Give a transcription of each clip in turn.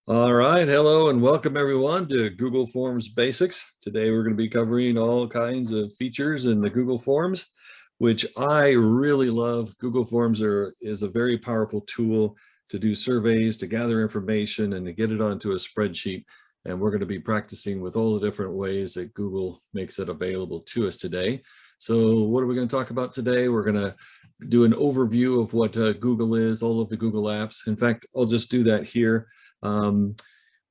All right, hello and welcome everyone to Google Forms Basics. Today we're going to be covering all kinds of features in the Google Forms, which I really love. Google Forms is a very powerful tool to do surveys, to gather information, and to get it onto a spreadsheet. And we're going to be practicing with all the different ways that Google makes it available to us today. So what are we going to talk about today? We're going to do an overview of what Google is, all of the Google apps. In fact, I'll just do that here. Um,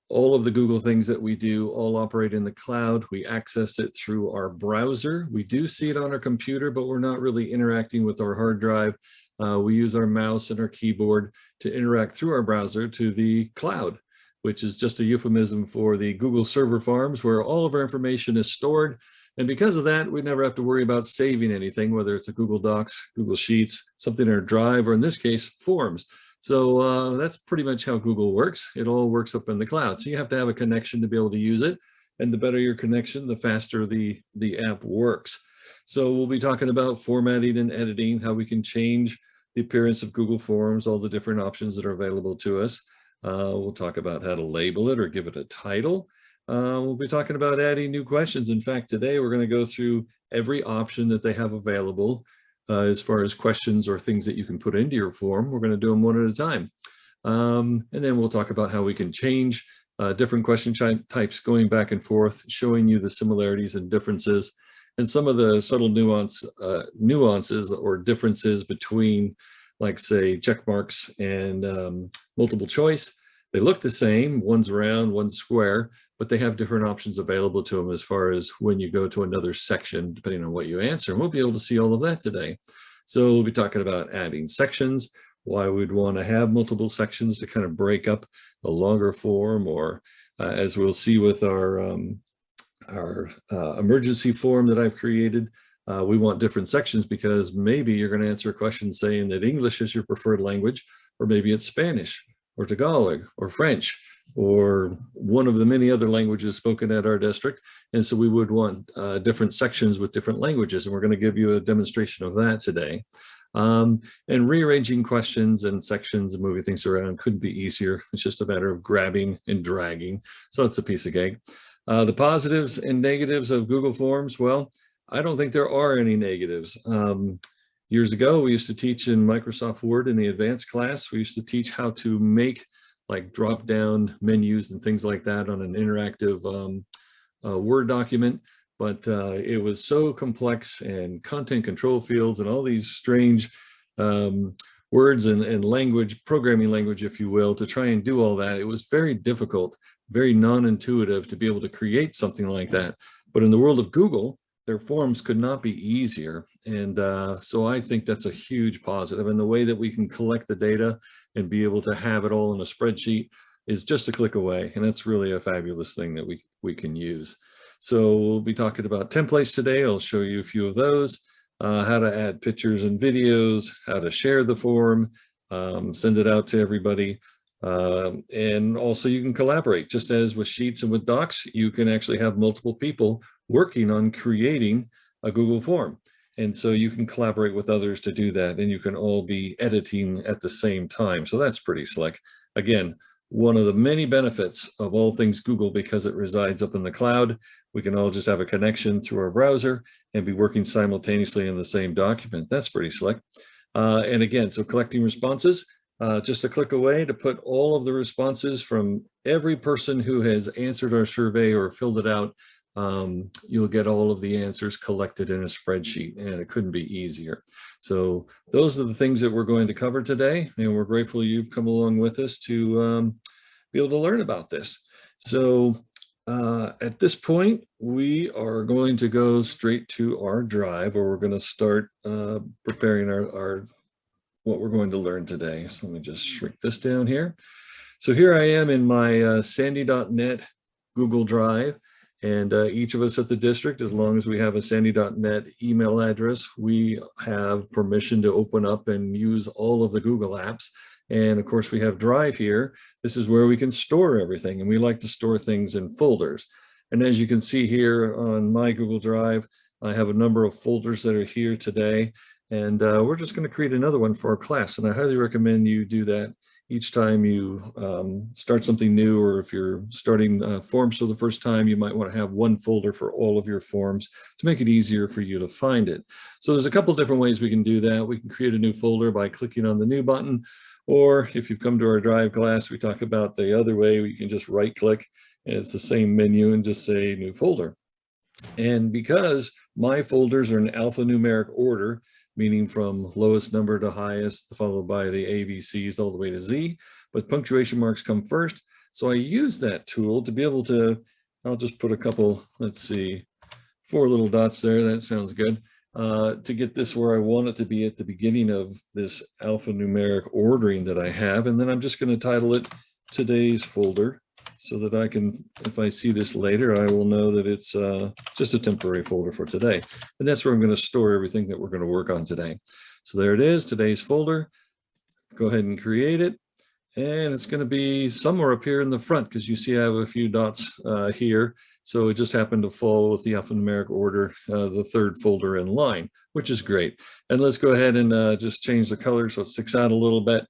all of the Google things that we do all operate in the cloud. We access it through our browser. We do see it on our computer, but we're not really interacting with our hard drive. We use our mouse and our keyboard to interact through our browser to the cloud, which is just a euphemism for the Google server farms where all of our information is stored. And because of that, we never have to worry about saving anything, whether it's a Google Docs, Google Sheets, something in our drive, or in this case, Forms. So that's pretty much how Google works. It all works up in the cloud. So you have to have a connection to be able to use it. And the better your connection, the faster the app works. So we'll be talking about formatting and editing, how we can change the appearance of Google Forms, all the different options that are available to us. We'll talk about how to label it or give it a title. We'll be talking about adding new questions. In fact, today we're going to go through every option that they have available. As far as questions or things that you can put into your form. We're going to do them one at a time. And then we'll talk about how we can change different question types going back and forth, showing you the similarities and differences and some of the subtle nuances or differences between, like, say, check marks and multiple choice. They look the same, one's round, one's square, but they have different options available to them as far as when you go to another section, depending on what you answer. And we'll be able to see all of that today. So we'll be talking about adding sections, why we'd want to have multiple sections to kind of break up a longer form, or as we'll see with our emergency form that I've created, we want different sections because maybe you're going to answer a question saying that English is your preferred language, or maybe it's Spanish, or Tagalog, or French, or one of the many other languages spoken at our district. And so we would want different sections with different languages. And we're going to give you a demonstration of that today. And rearranging questions and sections and moving things around couldn't be easier. It's just a matter of grabbing and dragging. So it's a piece of cake. The positives and negatives of Google Forms, well, I don't think there are any negatives. Years ago, we used to teach in Microsoft Word in the advanced class. We used to teach how to make like drop-down menus and things like that on an interactive Word document. But it was so complex, and content control fields and all these strange words and language, programming language, if you will, to try and do all that. It was very difficult, very non-intuitive to be able to create something like that. But in the world of Google, their forms could not be easier. And so I think that's a huge positive. And the way that we can collect the data and be able to have it all in a spreadsheet is just a click away. And that's really a fabulous thing that we can use. So we'll be talking about templates today. I'll show you a few of those, how to add pictures and videos, how to share the form, send it out to everybody. And also you can collaborate, just as with Sheets and with Docs, you can actually have multiple people working on creating a Google form. And so you can collaborate with others to do that, and you can all be editing at the same time. So that's pretty slick. Again, one of the many benefits of all things Google, because it resides up in the cloud, we can all just have a connection through our browser and be working simultaneously in the same document. That's pretty slick. And again, so collecting responses, just a click away to put all of the responses from every person who has answered our survey or filled it out. You'll get all of the answers collected in a spreadsheet, and it couldn't be easier. So those are the things that we're going to cover today, and we're grateful you've come along with us to be able to learn about this. So at this point, we are going to go straight to our drive, where we're going to start preparing our what we're going to learn today. So let me just shrink this down here. So here I am in my sandy.net Google Drive. And each of us at the district, as long as we have a sandy.net email address, we have permission to open up and use all of the Google apps. And of course, we have Drive here. This is where we can store everything. And we like to store things in folders. And as you can see here on my Google Drive, I have a number of folders that are here today. And we're just going to create another one for our class. And I highly recommend you do that each time you start something new, or if you're starting forms for the first time, you might want to have one folder for all of your forms to make it easier for you to find it. So there's a couple different ways we can do that. We can create a new folder by clicking on the new button, or if you've come to our Drive class, we talk about the other way where you can just right click and it's the same menu and just say new folder. And because my folders are in alphanumeric order, meaning from lowest number to highest, followed by the ABCs all the way to Z, but punctuation marks come first. So I use that tool to be able to, I'll just put a couple, let's see, 4 little dots there. That sounds good. To get this where I want it to be at the beginning of this alphanumeric ordering that I have. And then I'm just going to title it today's folder, so that I can, if I see this later, I will know that it's just a temporary folder for today. And that's where I'm going to store everything that we're going to work on today. So there it is, today's folder. Go ahead and create it. And it's going to be somewhere up here in the front, because you see I have a few dots here. So it just happened to fall with the alphanumeric order, the 3rd folder in line, which is great. And let's go ahead and just change the color so it sticks out a little bit.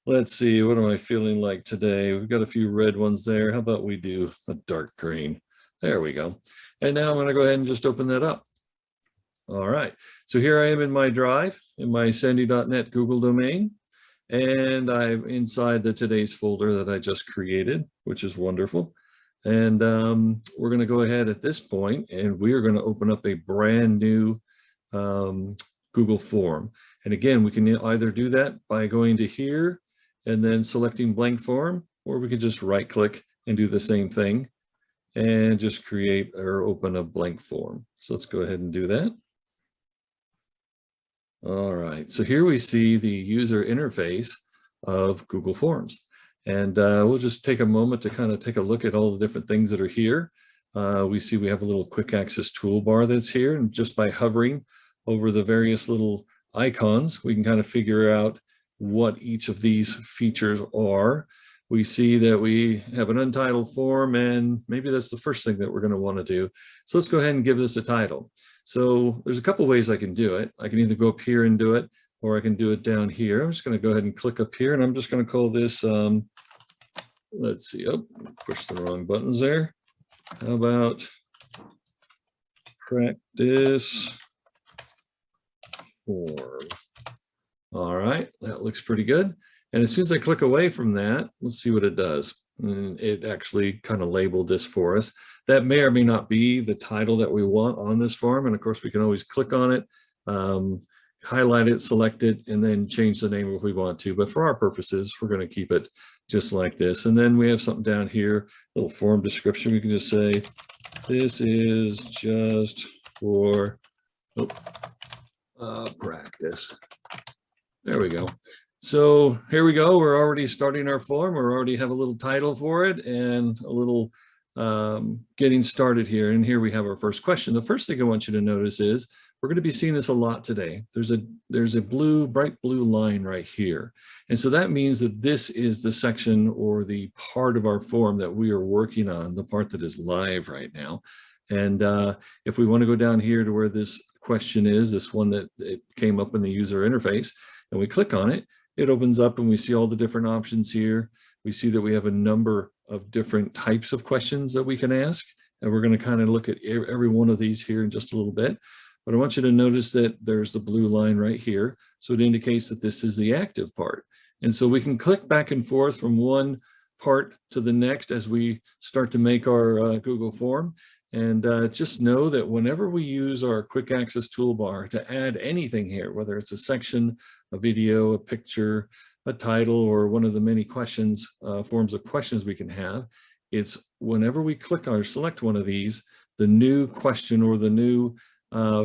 Let's see, what am I feeling like today? We've got a few red ones there. How about we do a dark green? There we go. And now I'm going to go ahead and just open that up. All right, so here I am in my Drive, in my sandy.net Google domain, and I'm inside the today's folder that I just created, which is wonderful. And we're going to go ahead at this point, and we are going to open up a brand new Google form. And again, we can either do that by going to here and then selecting blank form, or we can just right click and do the same thing and just create or open a blank form. So let's go ahead and do that. All right, so here we see the user interface of Google Forms. And we'll just take a moment to kind of take a look at all the different things that are here. We see we have a little quick access toolbar that's here, and just by hovering over the various little icons, we can kind of figure out what each of these features are. We see that we have an untitled form, and maybe that's the first thing that we're going to want to do. So let's go ahead and give this a title. So there's a couple ways I can do it. I can either go up here and do it, or I can do it down here. I'm just going to go ahead and click up here, and I'm just going to call this, let's see, oh, push the wrong buttons there. How about practice form? All right, that looks pretty good. And as soon as I click away from that, let's see what it does. And it actually kind of labeled this for us. That may or may not be the title that we want on this form. And of course, we can always click on it, highlight it, select it, and then change the name if we want to. But for our purposes, we're going to keep it just like this. And then we have something down here, little form description. We can just say, this is just for practice. There we go. So here we go. We're already starting our form. We already have a little title for it and a little getting started here. And here we have our first question. The first thing I want you to notice is we're going to be seeing this a lot today. There's a bright blue line right here. And so that means that this is the section or the part of our form that we are working on, the part that is live right now. And if we want to go down here to where this question is, this one that it came up in the user interface, and we click on it, it opens up and we see all the different options here. We see that we have a number of different types of questions that we can ask. And we're going to kind of look at every one of these here in just a little bit. But I want you to notice that there's the blue line right here. So it indicates that this is the active part. And so we can click back and forth from one part to the next as we start to make our Google form. And just know that whenever we use our quick access toolbar to add anything here, whether it's a section, a video, a picture, a title, or one of the many questions, forms of questions we can have, it's whenever we click or select one of these, the new question or the new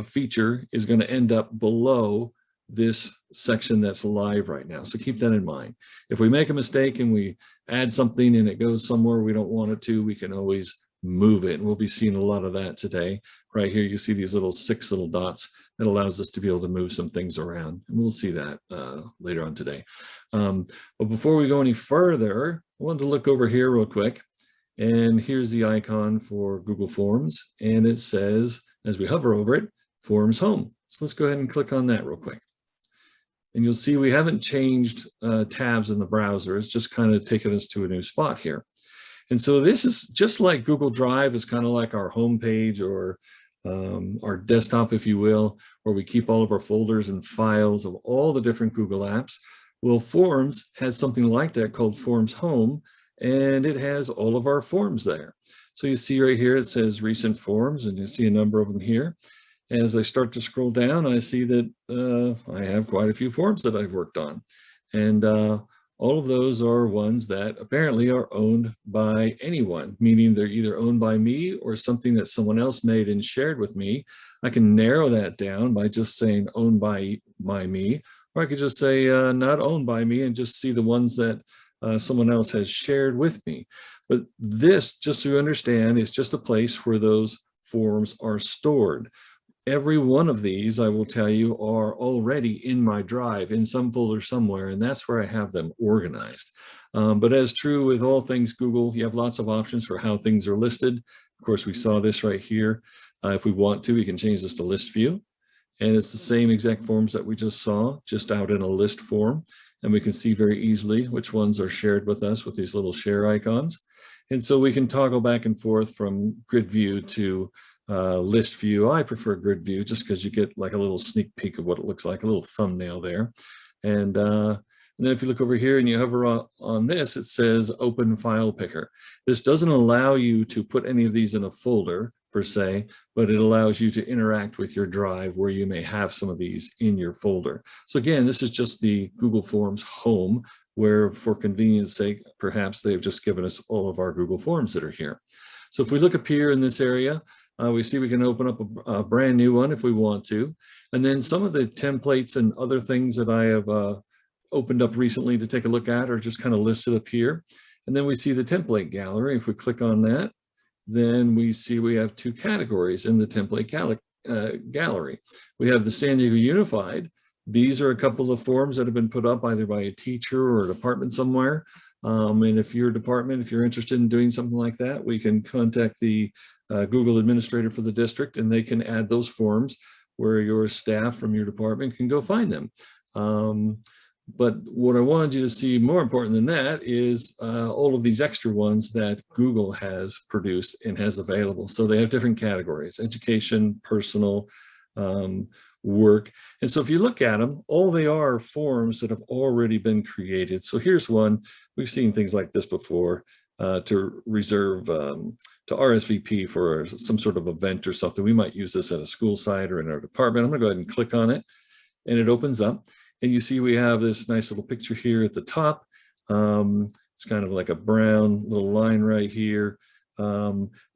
feature is going to end up below this section that's live right now. So keep that in mind. If we make a mistake and we add something and it goes somewhere we don't want it to, we can always move it. And we'll be seeing a lot of that today. Right here, you see these six little dots that allows us to be able to move some things around. And we'll see that later on today. But before we go any further, I wanted to look over here real quick. And here's the icon for Google Forms. And it says, as we hover over it, Forms Home. So let's go ahead and click on that real quick. And you'll see we haven't changed tabs in the browser. It's just kind of taken us to a new spot here. And so this is just like Google Drive is kind of like our home page or our desktop, if you will, where we keep all of our folders and files of all the different Google apps. Well, Forms has something like that called Forms Home, and it has all of our forms there. So you see right here, it says recent forms, and you see a number of them here. As I start to scroll down, I see that I have quite a few forms that I've worked on. And all of those are ones that apparently are owned by anyone, meaning they're either owned by me or something that someone else made and shared with me. I can narrow that down by just saying owned by me, or I could just say not owned by me and just see the ones that someone else has shared with me. But this, just so you understand, is just a place where those forms are stored. Every one of these, I will tell you, are already in my drive in some folder somewhere, and that's where I have them organized. But as true with all things Google, you have lots of options for how things are listed. Of course, we saw this right here. If we want to, we can change this to list view. And it's the same exact forms that we just saw, just out in a list form. And we can see very easily which ones are shared with us with these little share icons. And so we can toggle back and forth from grid view to list view. I prefer grid view just because you get like a little sneak peek of what it looks like, a little thumbnail there. And then if you look over here and you hover on this, it says open file picker. This doesn't allow you to put any of these in a folder per se, but it allows you to interact with your drive where you may have some of these in your folder. So again, this is just the Google Forms home, where for convenience sake, perhaps they've just given us all of our Google Forms that are here. So if we look up here in this area, we see we can open up a brand new one if we want to. And then some of the templates and other things that I have opened up recently to take a look at are just kind of listed up here. And then we see the template gallery. If we click on that, then we see we have two categories in the template gallery. We have the San Diego Unified. These are a couple of forms that have been put up either by a teacher or a department somewhere. And if your department, if you're interested in doing something like that, we can contact the Google administrator for the district, and they can add those forms where your staff from your department can go find them. But what I wanted you to see more important than that is all of these extra ones that Google has produced and has available. So they have different categories: education, personal, work. And so if you look at them, all they are forms that have already been created. So here's one. We've seen things like this before to reserve, to RSVP for some sort of event or something. We might use this at a school site or in our department. I'm gonna go ahead and click on it, and it opens up. And you see we have this nice little picture here at the top. It's kind of like a brown little line right here.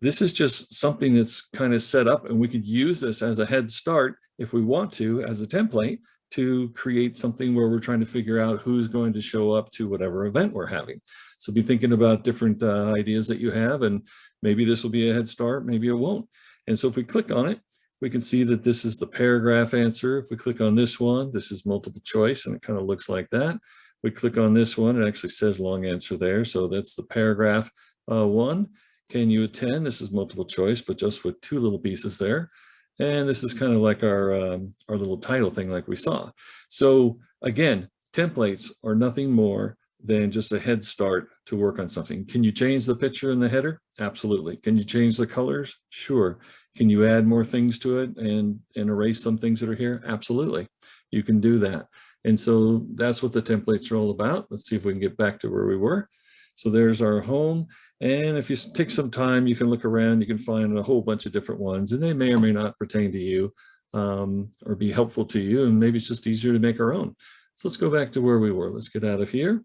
This is just something that's kind of set up, and we could use this as a head start if we want to, as a template, to create something where we're trying to figure out who's going to show up to whatever event we're having. So be thinking about different ideas that you have, and maybe this will be a head start, maybe it won't. And so if we click on it, we can see that this is the paragraph answer. If we click on this one, this is multiple choice, and it kind of looks like that. We click on this one, it actually says long answer there. So that's the paragraph one. Can you attend? This is multiple choice, but just with two little pieces there. And this is kind of like our little title thing like we saw. So again, templates are nothing more than just a head start to work on something. Can you change the picture in the header? Absolutely. Can you change the colors? Sure. Can you add more things to it and erase some things that are here? Absolutely. You can do that. And so that's what the templates are all about. Let's see if we can get back to where we were. So there's our home. And if you take some time, you can look around, you can find a whole bunch of different ones, and they may or may not pertain to you or be helpful to you. And maybe it's just easier to make our own. So let's go back to where we were. Let's get out of here.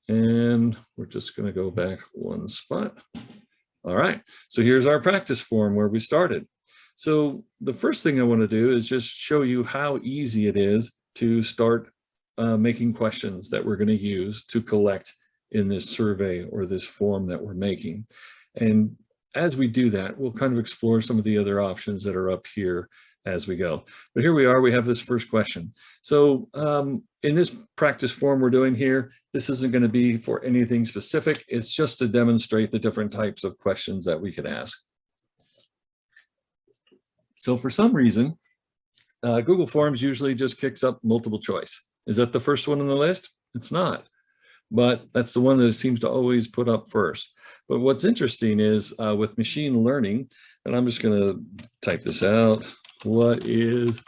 And we're just going to go back one spot. All right. So here's our practice form where we started. So the first thing I want to do is just show you how easy it is to start making questions that we're going to use to collect in this survey or this form that we're making. And as we do that, we'll kind of explore some of the other options that are up here as we go. But here we are, we have this first question. So in this practice form we're doing here, this isn't going to be for anything specific. It's just to demonstrate the different types of questions that we could ask. So for some reason, Google Forms usually just kicks up multiple choice. Is that the first one on the list? It's not, but that's the one that it seems to always put up first. But what's interesting is with machine learning, and I'm just going to type this out. What is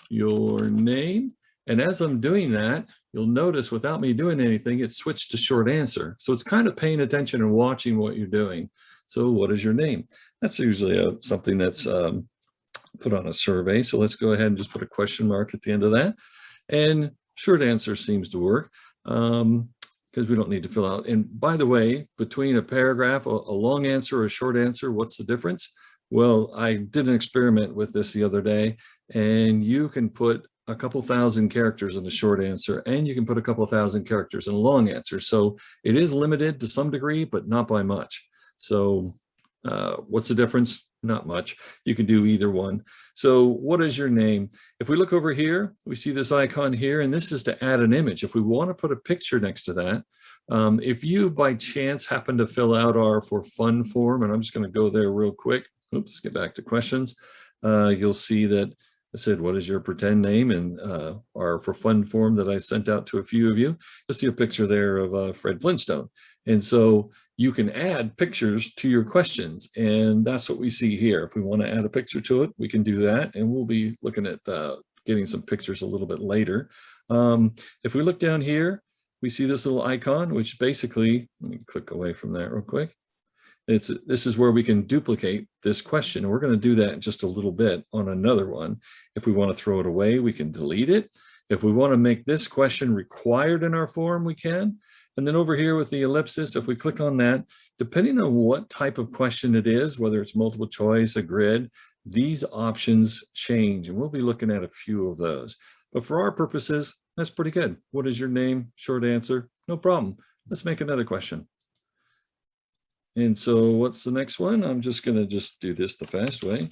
your name? And as I'm doing that, you'll notice without me doing anything, it switched to short answer. So it's kind of paying attention and watching what you're doing. So what is your name? That's usually something that's put on a survey. So let's go ahead and just put a question mark at the end of that. And short answer seems to work because we don't need to fill out. And by the way, between a paragraph, a long answer or a short answer, what's the difference? Well, I did an experiment with this the other day, and you can put a couple thousand characters in the short answer, and you can put a couple thousand characters in a long answer. So it is limited to some degree, but not by much. So what's the difference? Not much. You can do either one. So what is your name? If we look over here, we see this icon here, and this is to add an image. If we want to put a picture next to that, if you by chance happen to fill out our for fun form, and I'm just going to go there real quick. Oops, get back to questions. You'll see that I said, what is your pretend name? And our for fun form that I sent out to a few of you, you'll see a picture there of Fred Flintstone. And so you can add pictures to your questions. And that's what we see here. If we want to add a picture to it, we can do that. And we'll be looking at getting some pictures a little bit later. If we look down here, we see this little icon, which basically, let me click away from that real quick. This is where we can duplicate this question. And we're going to do that in just a little bit on another one. If we want to throw it away, we can delete it. If we want to make this question required in our form, we can. And then over here with the ellipsis, if we click on that, depending on what type of question it is, whether it's multiple choice, a grid, these options change. And we'll be looking at a few of those. But for our purposes, that's pretty good. What is your name? Short answer, no problem. Let's make another question. And so what's the next one? I'm just going to do this the fast way.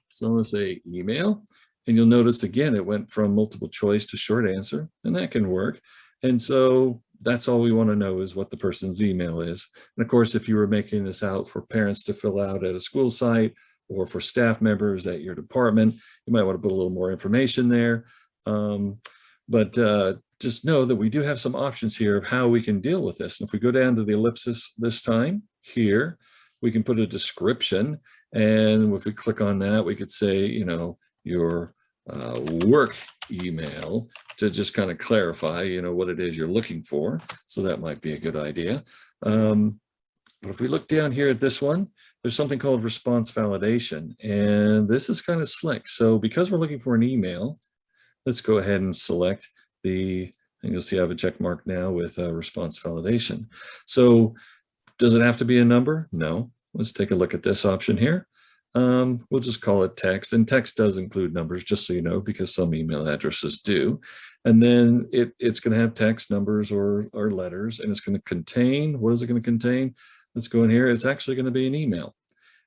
So I'm going to say email. And you'll notice, again, it went from multiple choice to short answer, and that can work. And so that's all we want to know is what the person's email is. And of course, if you were making this out for parents to fill out at a school site or for staff members at your department, you might want to put a little more information there. Just know that we do have some options here of how we can deal with this. And if we go down to the ellipsis this time, here, we can put a description. And if we click on that, we could say, you know, your work email to just kind of clarify, you know, what it is you're looking for. So that might be a good idea. But if we look down here at this one, there's something called response validation. And this is kind of slick. So because we're looking for an email, let's go ahead and select and you'll see I have a check mark now with response validation. So does it have to be a number? No. Let's take a look at this option here. We'll just call it text, and text does include numbers, just so you know, because some email addresses do. And then it's going to have text, numbers, or letters, and it's going to contain, what is it going to contain? Let's go in here. It's actually going to be an email.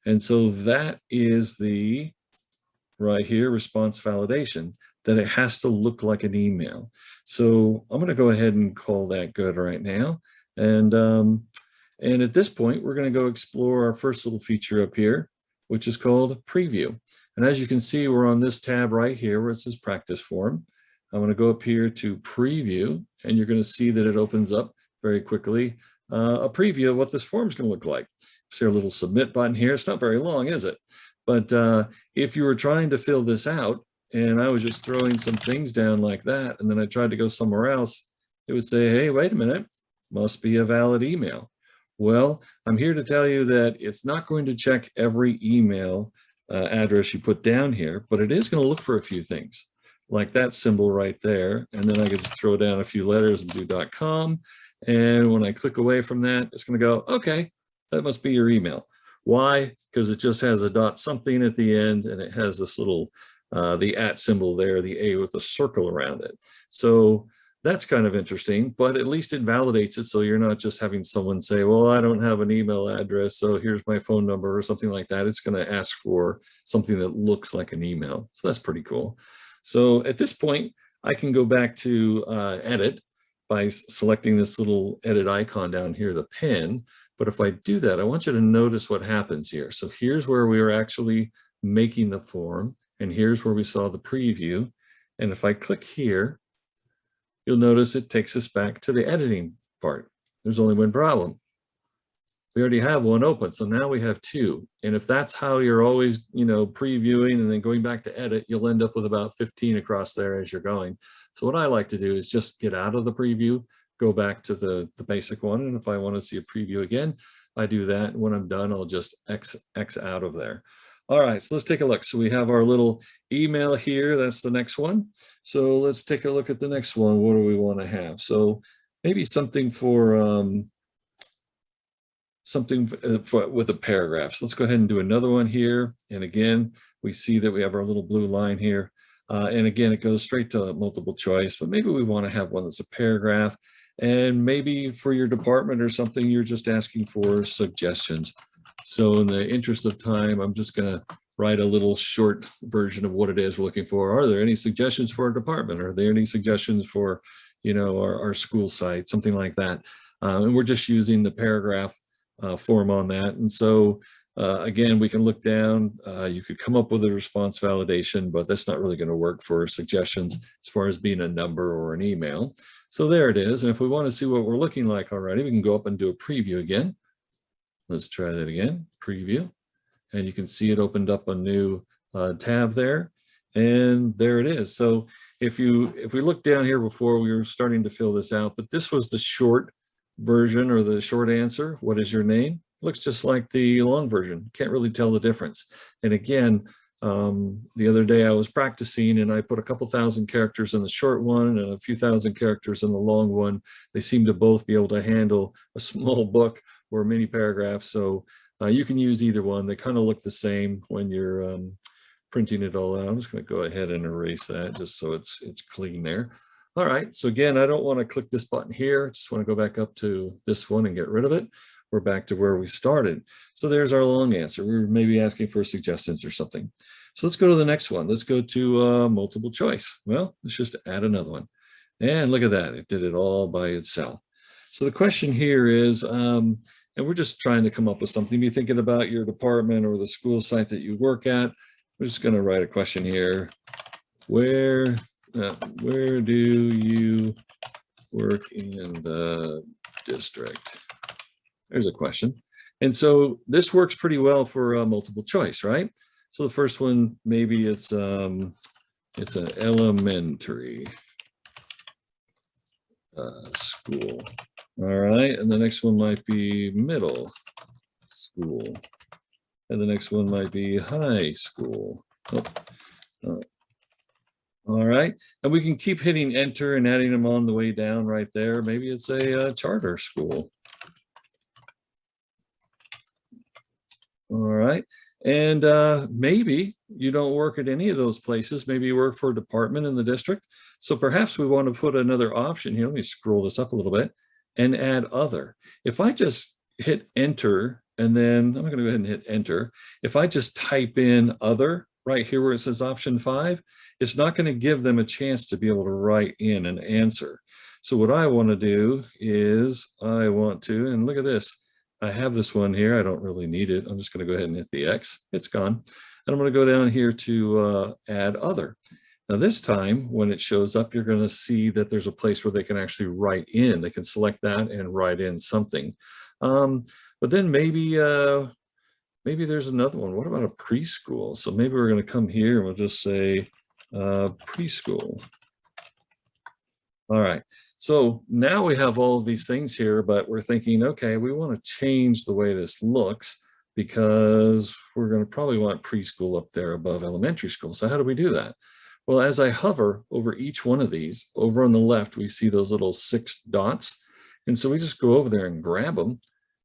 And so that is the, right here, response validation, that it has to look like an email. So I'm going to go ahead and call that good right now. And at this point, we're going to go explore our first little feature up here, which is called preview. And as you can see, we're on this tab right here where it says practice form. I'm going to go up here to preview, and you're going to see that it opens up very quickly a preview of what this form is going to look like. See our little submit button here. It's not very long, is it? But if you were trying to fill this out, and I was just throwing some things down like that, and then I tried to go somewhere else, it would say, hey, wait a minute, must be a valid email. Well, I'm here to tell you that it's not going to check every email address you put down here, but it is going to look for a few things, like that symbol right there. And then I get to throw down a few letters and do .com. And when I click away from that, it's going to go, okay, that must be your email. Why? Because it just has a dot something at the end, and it has this little, the @ symbol there, the A with a circle around it. So that's kind of interesting, but at least it validates it, so you're not just having someone say, well, I don't have an email address, so here's my phone number or something like that. It's going to ask for something that looks like an email. So that's pretty cool. So at this point, I can go back to edit by selecting this little edit icon down here, the pen. But if I do that, I want you to notice what happens here. So here's where we are actually making the form, and here's where we saw the preview. And if I click here, you'll notice it takes us back to the editing part. There's only one problem. We already have one open, so now we have two. And if that's how you're always, previewing and then going back to edit, you'll end up with about 15 across there as you're going. So what I like to do is just get out of the preview, go back to the basic one. And if I want to see a preview again, I do that. When I'm done, I'll just X out of there. All right, so let's take a look. So we have our little email here. That's the next one. So let's take a look at the next one. What do we want to have? So maybe something for with a paragraph. So let's go ahead and do another one here. And again, we see that we have our little blue line here. And again, it goes straight to multiple choice, but maybe we want to have one that's a paragraph. And maybe for your department or something, you're just asking for suggestions. So in the interest of time, I'm just going to write a little short version of what it is we're looking for. Are there any suggestions for our department? Are there any suggestions for, our school site, something like that? And we're just using the paragraph form on that. And so again, we can look down, you could come up with a response validation, but that's not really going to work for suggestions as far as being a number or an email. So there it is. And if we want to see what we're looking like already, we can go up and do a preview again. Let's try that again, preview. And you can see it opened up a new tab there. And there it is. So if we look down here before, we were starting to fill this out, but this was the short version or the short answer. What is your name? Looks just like the long version. Can't really tell the difference. And again, the other day I was practicing and I put a couple thousand characters in the short one and a few thousand characters in the long one. They seem to both be able to handle a small book or a mini paragraph. So you can use either one. They kind of look the same when you're printing it all out. I'm just going to go ahead and erase that just so it's clean there. All right, so again, I don't want to click this button here. I just want to go back up to this one and get rid of it. We're back to where we started. So there's our long answer. We were maybe asking for suggestions or something. So let's go to the next one. Let's go to multiple choice. Well, let's just add another one. And look at that, it did it all by itself. So the question here is, and we're just trying to come up with something. Be thinking about your department or the school site that you work at. We're just going to write a question here. Where do you work in the district? There's a question. And so this works pretty well for multiple choice, right? So the first one, maybe it's an elementary school. All right, and the next one might be middle school. And the next one might be high school. All right, and we can keep hitting enter and adding them on the way down right there. Maybe it's a charter school. All right, and maybe you don't work at any of those places. Maybe you work for a department in the district. So perhaps we want to put another option here. Let me scroll this up a little bit and add other. If I just hit enter, and then I'm going to go ahead and hit enter. If I just type in other right here where it says option 5, it's not going to give them a chance to be able to write in an answer. So what I want to do is I want to, and look at this, I have this one here. I don't really need it. I'm just going to go ahead and hit the X. It's gone. And I'm going to go down here to add other. Now this time when it shows up, you're going to see that there's a place where they can actually write in. They can select that and write in something. But then maybe there's another one. What about a preschool? So maybe we're going to come here and we'll just say preschool. All right. So now we have all of these things here, but we're thinking, okay, we want to change the way this looks because we're going to probably want preschool up there above elementary school. So how do we do that? Well, as I hover over each one of these, over on the left, we see those little 6 dots. And so we just go over there and grab them,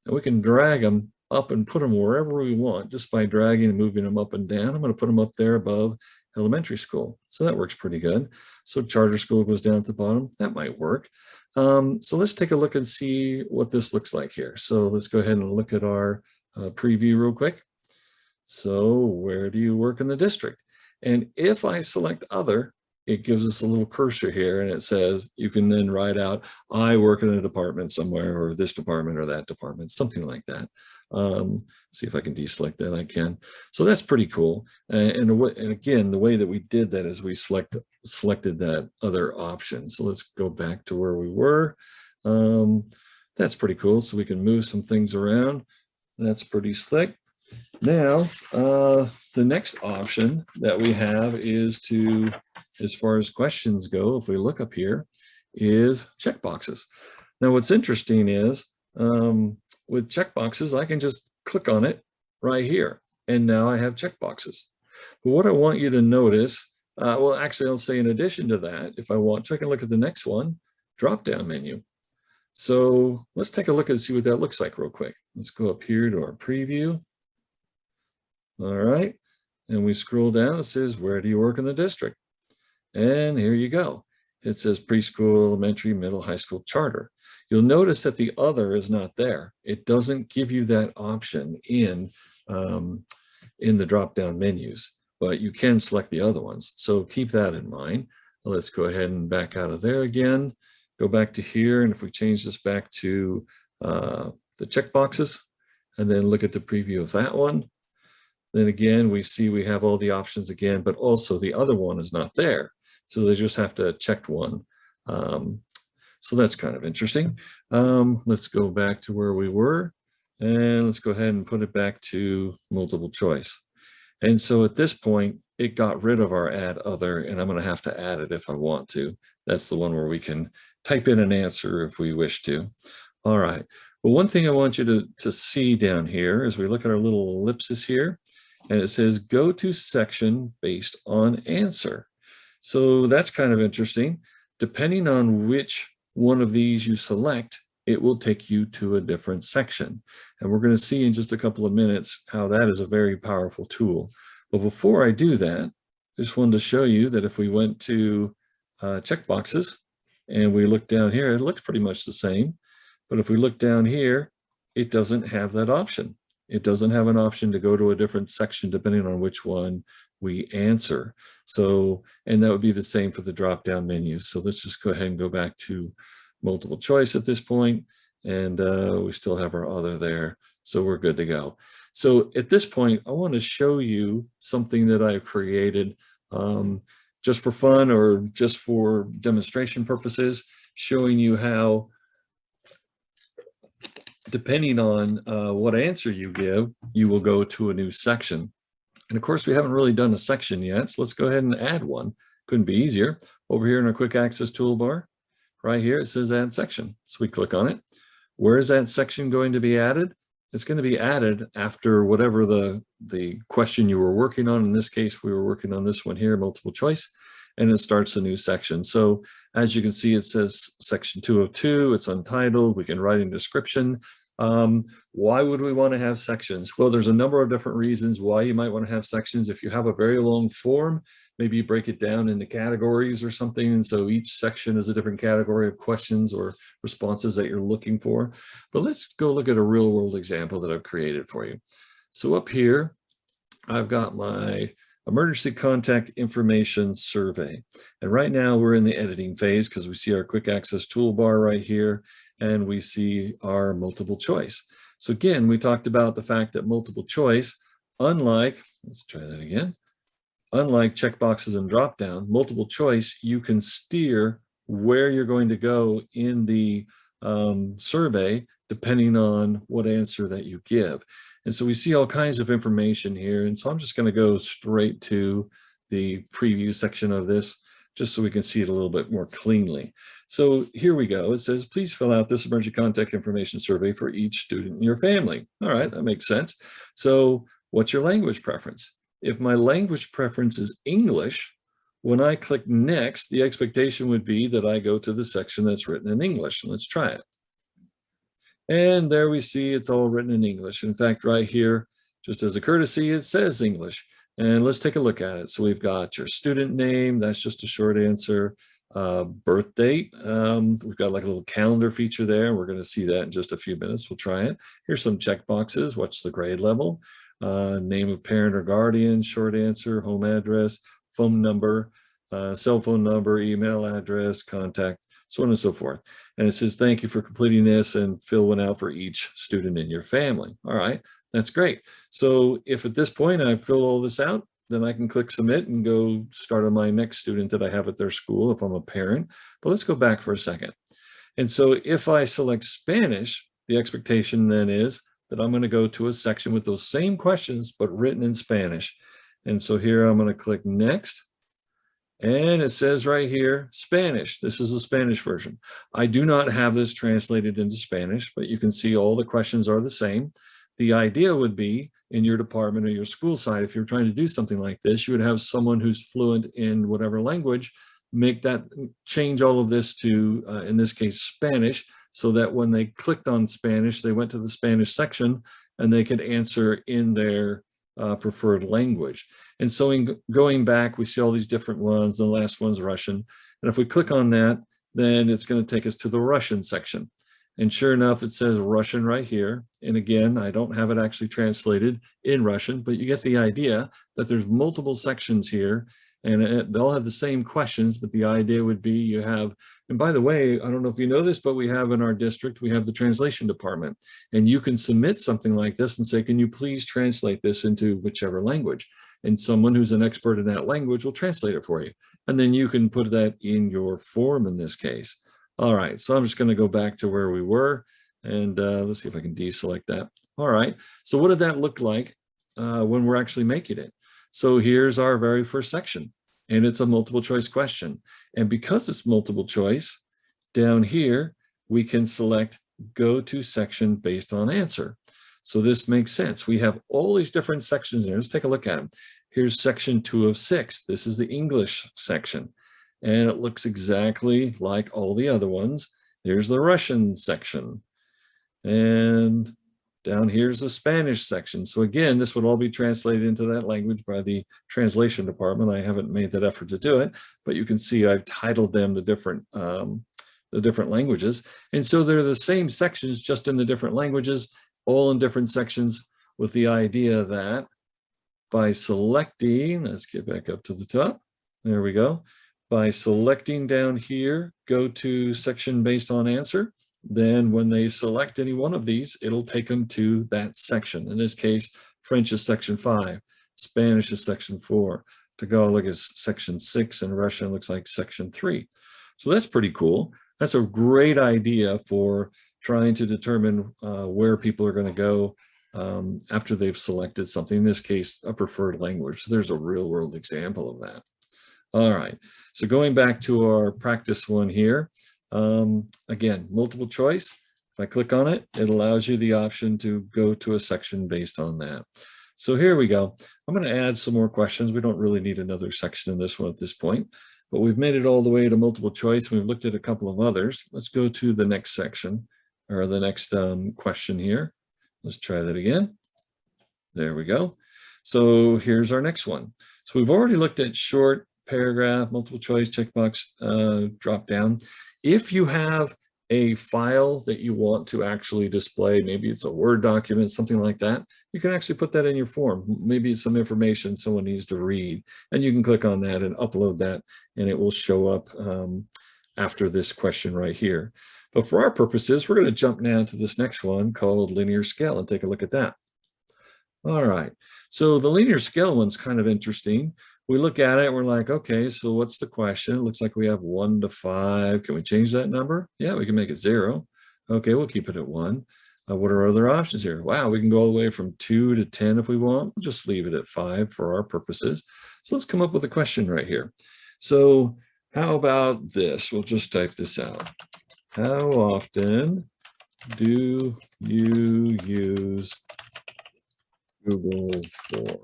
and we can drag them up and put them wherever we want just by dragging and moving them up and down. I'm going to put them up there above elementary school. So that works pretty good. So charter school goes down at the bottom. That might work. So let's take a look and see what this looks like here. So let's go ahead and look at our preview real quick. So where do you work in the district? And if I select other, it gives us a little cursor here and it says you can then write out, I work in a department somewhere, or this department or that department, something like that. See if I can deselect that. I can. So that's pretty cool. And again, the way that we did that is we select selected that other option. So let's go back to where we were. That's pretty cool. So we can move some things around. That's pretty slick. Now, the next option that we have is to, as far as questions go, if we look up here, is checkboxes. Now, what's interesting is with checkboxes, I can just click on it right here, and now I have checkboxes. But what I want you to notice, well, actually, I'll say in addition to that, if I want to, I can look at the next one, drop-down menu. So let's take a look and see what that looks like real quick. Let's go up here to our preview. All right, and we scroll down, it says, where do you work in the district? And here you go. It says preschool, elementary, middle, high school, charter. You'll notice that the other is not there. It doesn't give you that option in the drop-down menus, but you can select the other ones. So keep that in mind. Let's go ahead and back out of there again. Go back to here, and if we change this back to the checkboxes, and then look at the preview of that one, then again, we see we have all the options again, but also the other one is not there. So they just have to check one. So that's kind of interesting. Let's go back to where we were, and let's go ahead and put it back to multiple choice. And so at this point, it got rid of our add other, and I'm going to have to add it if I want to. That's the one where we can type in an answer if we wish to. All right. Well, one thing I want you to see down here is we look at our little ellipsis here, and it says go to section based on answer. So that's kind of interesting. Depending on which one of these you select, it will take you to a different section. And we're going to see in just a couple of minutes how that is a very powerful tool. But before I do that, I just wanted to show you that if we went to checkboxes and we look down here, it looks pretty much the same. But if we look down here, it doesn't have that option. It doesn't have an option to go to a different section depending on which one we answer. So, and that would be the same for the drop-down menus. So let's just go ahead and go back to multiple choice at this point, and we still have our other there. So we're good to go. So at this point, I want to show you something that I've created just for fun or just for demonstration purposes, showing you how, depending on what answer you give, you will go to a new section. And of course, we haven't really done a section yet, so let's go ahead and add one. Couldn't be easier. Over here in our quick access toolbar, right here, it says add section. So we click on it. Where is that section going to be added? It's going to be added after whatever the question you were working on. In this case, we were working on this one here, multiple choice, and it starts a new section. So as you can see, it says section 202, it's untitled, we can write in description. Why would we want to have sections? Well, there's a number of different reasons why you might want to have sections. If you have a very long form, maybe you break it down into categories or something, and so each section is a different category of questions or responses that you're looking for. But let's go look at a real world example that I've created for you. So up here, I've got my emergency contact information survey. And right now we're in the editing phase because we see our quick access toolbar right here, and we see our multiple choice. So again, we talked about the fact that multiple choice, unlike, let's try that again, unlike checkboxes and drop down, multiple choice, you can steer where you're going to go in the survey depending on what answer that you give. And so we see all kinds of information here. And so I'm just going to go straight to the preview section of this, just so we can see it a little bit more cleanly. So here we go. It says, please fill out this emergency contact information survey for each student in your family. All right, that makes sense. So what's your language preference? If my language preference is English, when I click next, the expectation would be that I go to the section that's written in English. Let's try it. And there we see it's all written in English. In fact, right here, just as a courtesy, it says English. And let's take a look at it. So we've got your student name. That's just a short answer. Birth date. We've got like a little calendar feature there. We're going to see that in just a few minutes. We'll try it. Here's some check boxes. What's the grade level? Name of parent or guardian, short answer, home address, phone number, cell phone number, email address, contact, so on and so forth. And it says, thank you for completing this, and fill one out for each student in your family. All right, that's great. So if at this point I fill all this out, then I can click submit and go start on my next student that I have at their school if I'm a parent. But let's go back for a second. And so if I select Spanish, the expectation then is that I'm going to go to a section with those same questions, but written in Spanish. And so here I'm going to click next. And it says right here, Spanish. This is the Spanish version. I do not have this translated into Spanish, but you can see all the questions are the same. The idea would be in your department or your school side, if you're trying to do something like this, you would have someone who's fluent in whatever language, make that change all of this to, in this case, Spanish, so that when they clicked on Spanish, they went to the Spanish section and they could answer in their preferred language. And so in going back, we see all these different ones. The last one's Russian. And if we click on that, then it's going to take us to the Russian section. And sure enough, it says Russian right here. And again, I don't have it actually translated in Russian, but you get the idea that there's multiple sections here and they'll have the same questions, but the idea would be you have, and by the way, I don't know if you know this, but we have in our district, we have the translation department, and you can submit something like this and say, can you please translate this into whichever language? And someone who's an expert in that language will translate it for you. And then you can put that in your form in this case. All right, so I'm just going to go back to where we were, and let's see if I can deselect that. All right, so what did that look like when we're actually making it? So here's our very first section, and it's a multiple choice question. And because it's multiple choice, down here, we can select go to section based on answer. So this makes sense. We have all these different sections there. Let's take a look at them. Here's section 2 of 6. This is the English section. And it looks exactly like all the other ones. There's the Russian section. And down here's the Spanish section. So again, this would all be translated into that language by the translation department. I haven't made that effort to do it, but you can see I've titled them the different languages. And so they're the same sections, just in the different languages, all in different sections, with the idea that by selecting, let's get back up to the top. There we go. By selecting down here, go to section based on answer, then when they select any one of these, it'll take them to that section. In this case, French is section 5, Spanish is section 4, Tagalog is section 6, and Russian looks like section 3. So that's pretty cool. That's a great idea for trying to determine where people are going to go after they've selected something, in this case, a preferred language. So there's a real world example of that. All right, so going back to our practice one here, again, multiple choice. If I click on it, it allows you the option to go to a section based on that. So here we go. I'm going to add some more questions. We don't really need another section in this one at this point, but we've made it all the way to multiple choice. We've looked at a couple of others. Let's go to the next section, or the next question here. Let's try that again. There we go. So here's our next one. So we've already looked at short, paragraph, multiple choice, checkbox, drop down. If you have a file that you want to actually display, maybe it's a Word document, something like that, you can actually put that in your form. Maybe it's some information someone needs to read, and you can click on that and upload that, and it will show up after this question right here. But for our purposes, we're going to jump now to this next one called linear scale and take a look at that. All right, so the linear scale one's kind of interesting. We look at it, we're like, okay, so what's the question? It looks like we have 1 to 5. Can we change that number? Yeah, we can make it 0. Okay, we'll keep it at 1. What are other options here? Wow, we can go all the way from 2 to 10 if we want. We'll just leave it at 5 for our purposes. So let's come up with a question right here. So how about this? We'll just type this out. How often do you use Google Forms?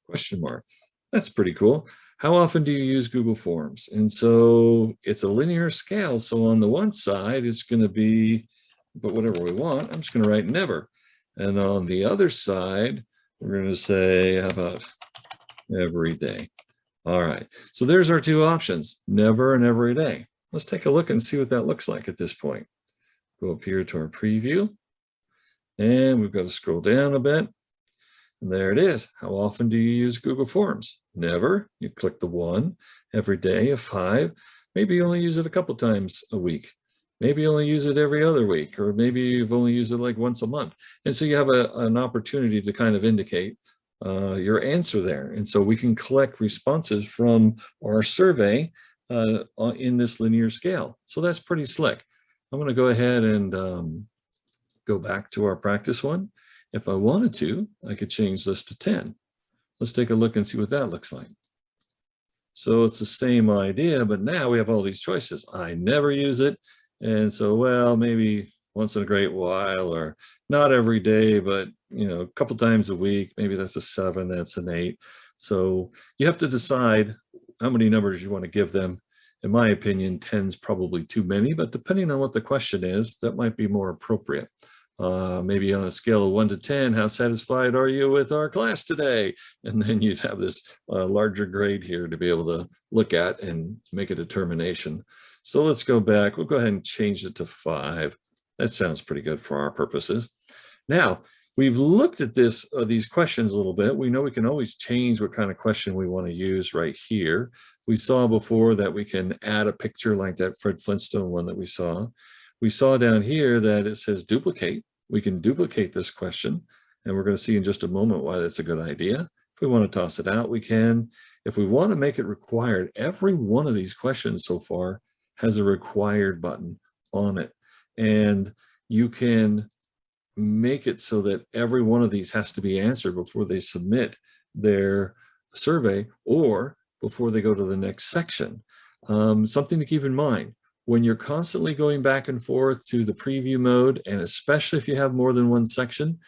Question mark. That's pretty cool. How often do you use Google Forms? And so it's a linear scale. So on the one side, it's going to be, but whatever we want, I'm just going to write never. And on the other side, we're going to say, how about every day? All right. So there's our two options, never and every day. Let's take a look and see what that looks like at this point. Go up here to our preview, and we've got to scroll down a bit. And there it is. How often do you use Google Forms? Never. You click the 1. Every day, a 5. Maybe you only use it a couple times a week. Maybe you only use it every other week, or maybe you've only used it like once a month. And so you have an opportunity to kind of indicate your answer there. And so we can collect responses from our survey in this linear scale. So that's pretty slick. I'm going to go ahead and go back to our practice one. If I wanted to, I could change this to 10. Let's take a look and see what that looks like. So it's the same idea, but now we have all these choices. I never use it. And so, well, maybe once in a great while, or not every day, but a couple times a week, maybe that's a 7, that's an 8. So you have to decide how many numbers you want to give them. In my opinion, 10's probably too many, but depending on what the question is, that might be more appropriate. Maybe on a scale of 1 to 10, how satisfied are you with our class today? And then you'd have this larger grade here to be able to look at and make a determination. So let's go back. We'll go ahead and change it to 5. That sounds pretty good for our purposes. Now, we've looked at these questions a little bit. We know we can always change what kind of question we want to use right here. We saw before that we can add a picture like that Fred Flintstone one that we saw. We saw down here that it says duplicate. We can duplicate this question, and we're going to see in just a moment why that's a good idea. If we want to toss it out, we can. If we want to make it required, every one of these questions so far has a required button on it. And you can make it so that every one of these has to be answered before they submit their survey or before they go to the next section. Something to keep in mind. When you're constantly going back and forth to the preview mode, and especially if you have more than one section,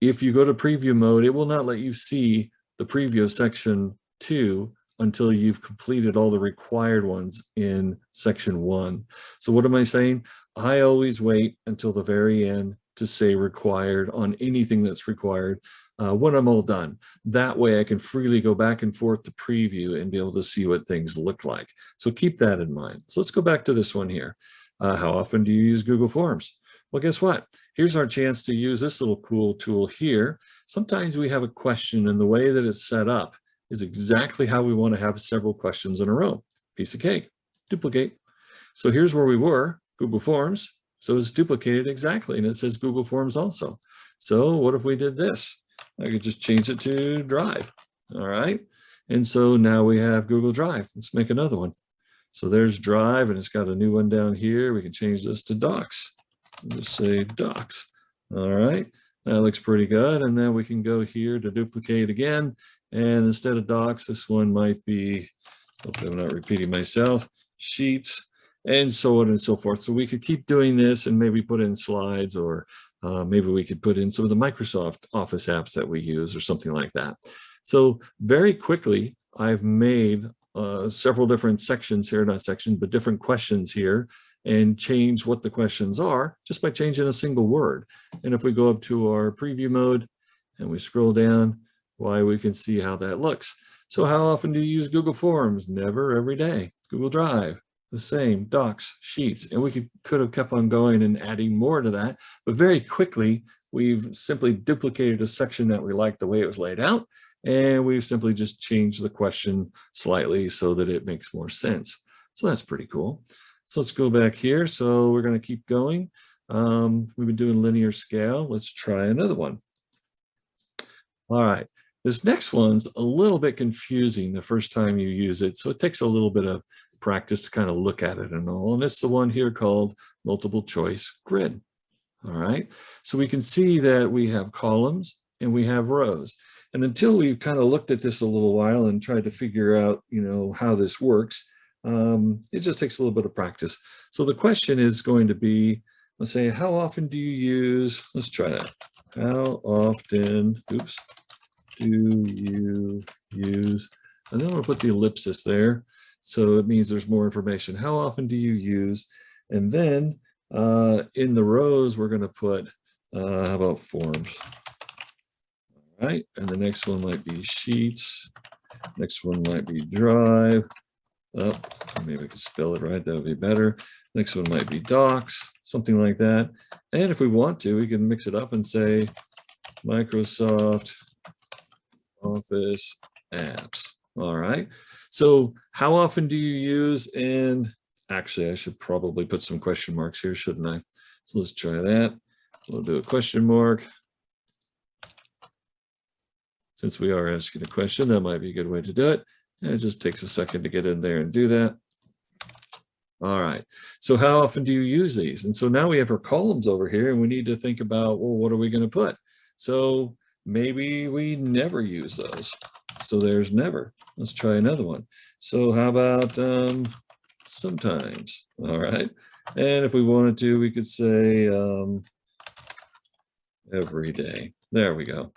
if you go to preview mode, it will not let you see the preview of section 2 until you've completed all the required ones in section 1. So what am I saying? I always wait until the very end to say required on anything that's required when I'm all done. That way I can freely go back and forth to preview and be able to see what things look like. So keep that in mind. So let's go back to this one here. How often do you use Google Forms? Well, guess what? Here's our chance to use this little cool tool here. Sometimes we have a question, and the way that it's set up is exactly how we want to have several questions in a row. Piece of cake, duplicate. So here's where we were, Google Forms. So it's duplicated exactly, and it says Google Forms also. So what if we did this? I could just change it to Drive, all right? And so now we have Google Drive. Let's make another one. So there's Drive, and it's got a new one down here. We can change this to Docs. Just say Docs, all right? That looks pretty good. And then we can go here to duplicate again. And instead of Docs, this one might be, hopefully I'm not repeating myself, Sheets, and so on and so forth. So we could keep doing this and maybe put in slides, or maybe we could put in some of the Microsoft Office apps that we use or something like that. So very quickly, I've made several different sections here, not sections, but different questions here, and change what the questions are just by changing a single word. And if we go up to our preview mode and we scroll down, why, we can see how that looks. So how often do you use Google Forms? Never, every day. Google Drive, the same. Docs, Sheets, and we could have kept on going and adding more to that, but very quickly we've simply duplicated a section that we like the way it was laid out, and we've simply just changed the question slightly so that it makes more sense. So that's pretty cool. So let's go back here. So we're going to keep going. We've been doing linear scale. Let's try another one. All right. This next one's a little bit confusing the first time you use it, so it takes a little bit of practice to kind of look at it and all. And it's the one here called multiple choice grid. All right. So we can see that we have columns and we have rows. And until we've kind of looked at this a little while and tried to figure out, how this works, it just takes a little bit of practice. So the question is going to be, let's say, how often do you use, let's try that. How often, oops, do you use, and then we'll put the ellipsis there. So it means there's more information. How often do you use? And then in the rows, we're going to put, how about forms? All right. And the next one might be Sheets. Next one might be Drive. Oh, maybe I could spell it right. That would be better. Next one might be Docs, something like that. And if we want to, we can mix it up and say Microsoft Office apps. All right. So how often do you use? And actually, I should probably put some question marks here, shouldn't I? So let's try that. We'll do a question mark. since we are asking a question, that might be a good way to do it. And it just takes a second to get in there and do that. All right, so how often do you use these? And so now we have our columns over here and we need to think about, well, what are we going to put? So maybe we never use those. So there's never. Let's try another one. So how about sometimes? All right. And if we wanted to, we could say every day. There we go.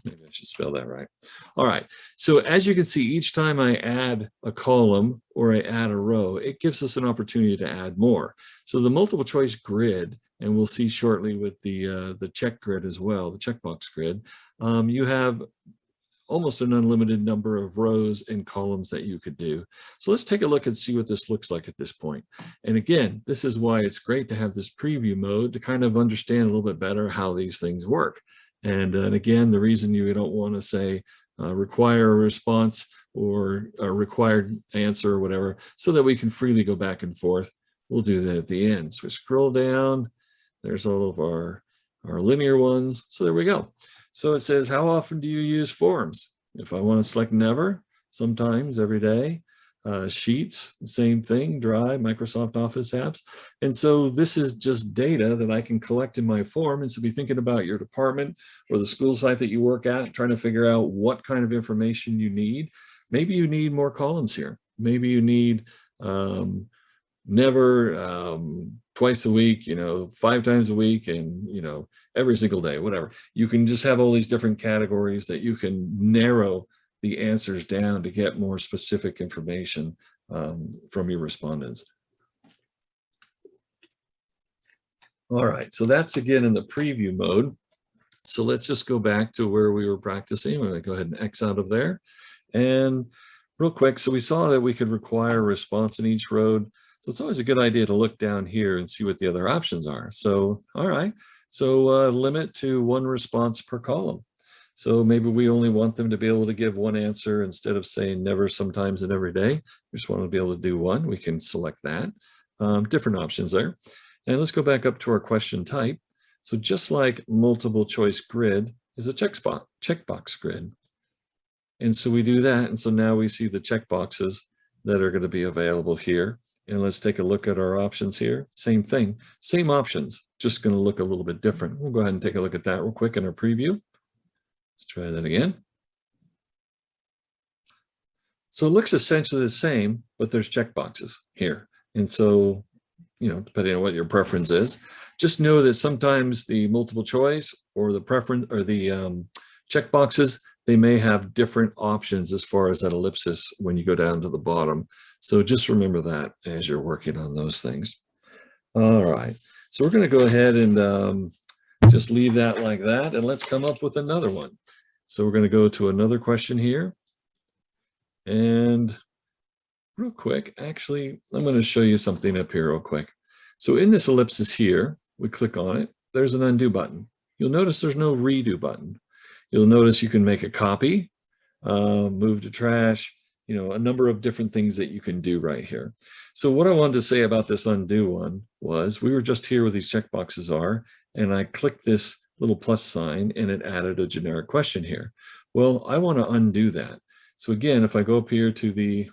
Maybe I should spell that right. All right. So as you can see, each time I add a column or I add a row, it gives us an opportunity to add more. So the multiple choice grid, and we'll see shortly with the check grid as well, the checkbox grid, you have almost an unlimited number of rows and columns that you could do. So let's take a look and see what this looks like at this point. And again, this is why it's great to have this preview mode to kind of understand a little bit better how these things work. And again, the reason you don't want to say require a response or a required answer or whatever, so that we can freely go back and forth. We'll do that at the end. So we scroll down. There's all of our linear ones. So there we go. So it says, how often do you use forms? If I want to select never, sometimes, every day. Sheets, same thing, Drive, Microsoft Office apps. And so this is just data that I can collect in my form. And so be thinking about your department or the school site that you work at, trying to figure out what kind of information you need. Maybe you need more columns here. Maybe you need never, twice a week, 5 times a week, and every single day, whatever. You can just have all these different categories that you can narrow the answers down to get more specific information from your respondents. All right, so that's again in the preview mode. So let's just go back to where we were practicing. I'm going to go ahead and X out of there. And real quick, so we saw that we could require a response in each row. So it's always a good idea to look down here and see what the other options are. So, all right, so limit to 1 response per column. So maybe we only want them to be able to give 1 answer instead of saying never, sometimes, and every day. We just want to be able to do 1. We can select that. Different options there. And let's go back up to our question type. So just like multiple choice grid is a checkbox grid. And so we do that. And so now we see the checkboxes that are going to be available here. And let's take a look at our options here. Same thing, same options, just going to look a little bit different. We'll go ahead and take a look at that real quick in our preview. Let's try that again. So it looks essentially the same, but there's checkboxes here. And so, depending on what your preference is, just know that sometimes the multiple choice or the preference or the checkboxes, they may have different options as far as that ellipsis when you go down to the bottom. So just remember that as you're working on those things. All right, so we're going to go ahead and just leave that like that, and let's come up with another one. So we're going to go to another question here. And real quick, actually, I'm going to show you something up here real quick. So in this ellipsis here, we click on it, there's an undo button. You'll notice there's no redo button. You'll notice you can make a copy, move to trash, a number of different things that you can do right here. So what I wanted to say about this undo one was we were just here where these checkboxes are, and I clicked this little plus sign and it added a generic question here. Well, I want to undo that. So again, if I go up here to the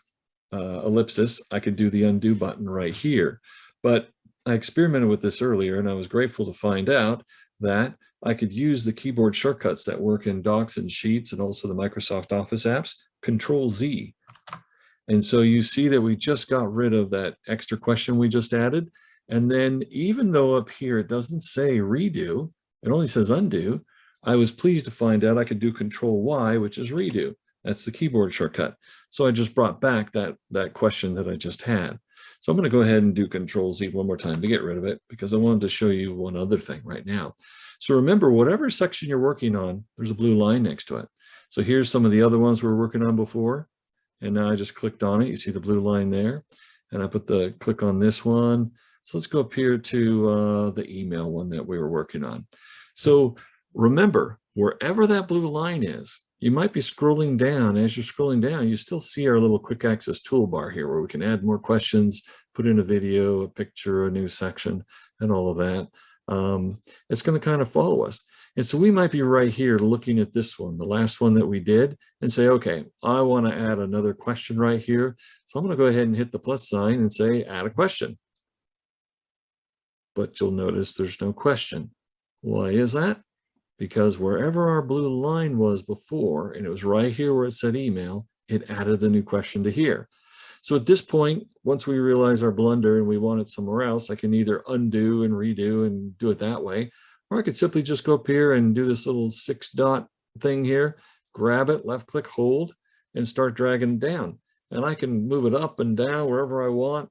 ellipsis, I could do the undo button right here. But I experimented with this earlier and I was grateful to find out that I could use the keyboard shortcuts that work in Docs and Sheets and also the Microsoft Office apps, Control Z. And so you see that we just got rid of that extra question we just added. And then even though up here it doesn't say redo, it only says undo, I was pleased to find out I could do Control Y, which is redo. That's the keyboard shortcut. So I just brought back that question that I just had. So I'm going to go ahead and do Control Z one more time to get rid of it because I wanted to show you one other thing right now. So remember, whatever section you're working on, there's a blue line next to it. So here's some of the other ones we were working on before. And now I just clicked on it. You see the blue line there. And I put the click on this one. So let's go up here to the email one that we were working on. So remember, wherever that blue line is, you might be scrolling down. As you're scrolling down, you still see our little quick access toolbar here where we can add more questions, put in a video, a picture, a new section, and all of that. It's going to kind of follow us. And so we might be right here looking at this one, the last one that we did, and say, okay, I want to add another question right here. So I'm going to go ahead and hit the plus sign and say, add a question. But you'll notice there's no question. Why is that? Because wherever our blue line was before, and it was right here where it said email, it added the new question to here. So at this point, once we realize our blunder and we want it somewhere else, I can either undo and redo and do it that way, or I could simply just go up here and do this little 6-dot thing here, grab it, left click, hold, and start dragging it down. And I can move it up and down wherever I want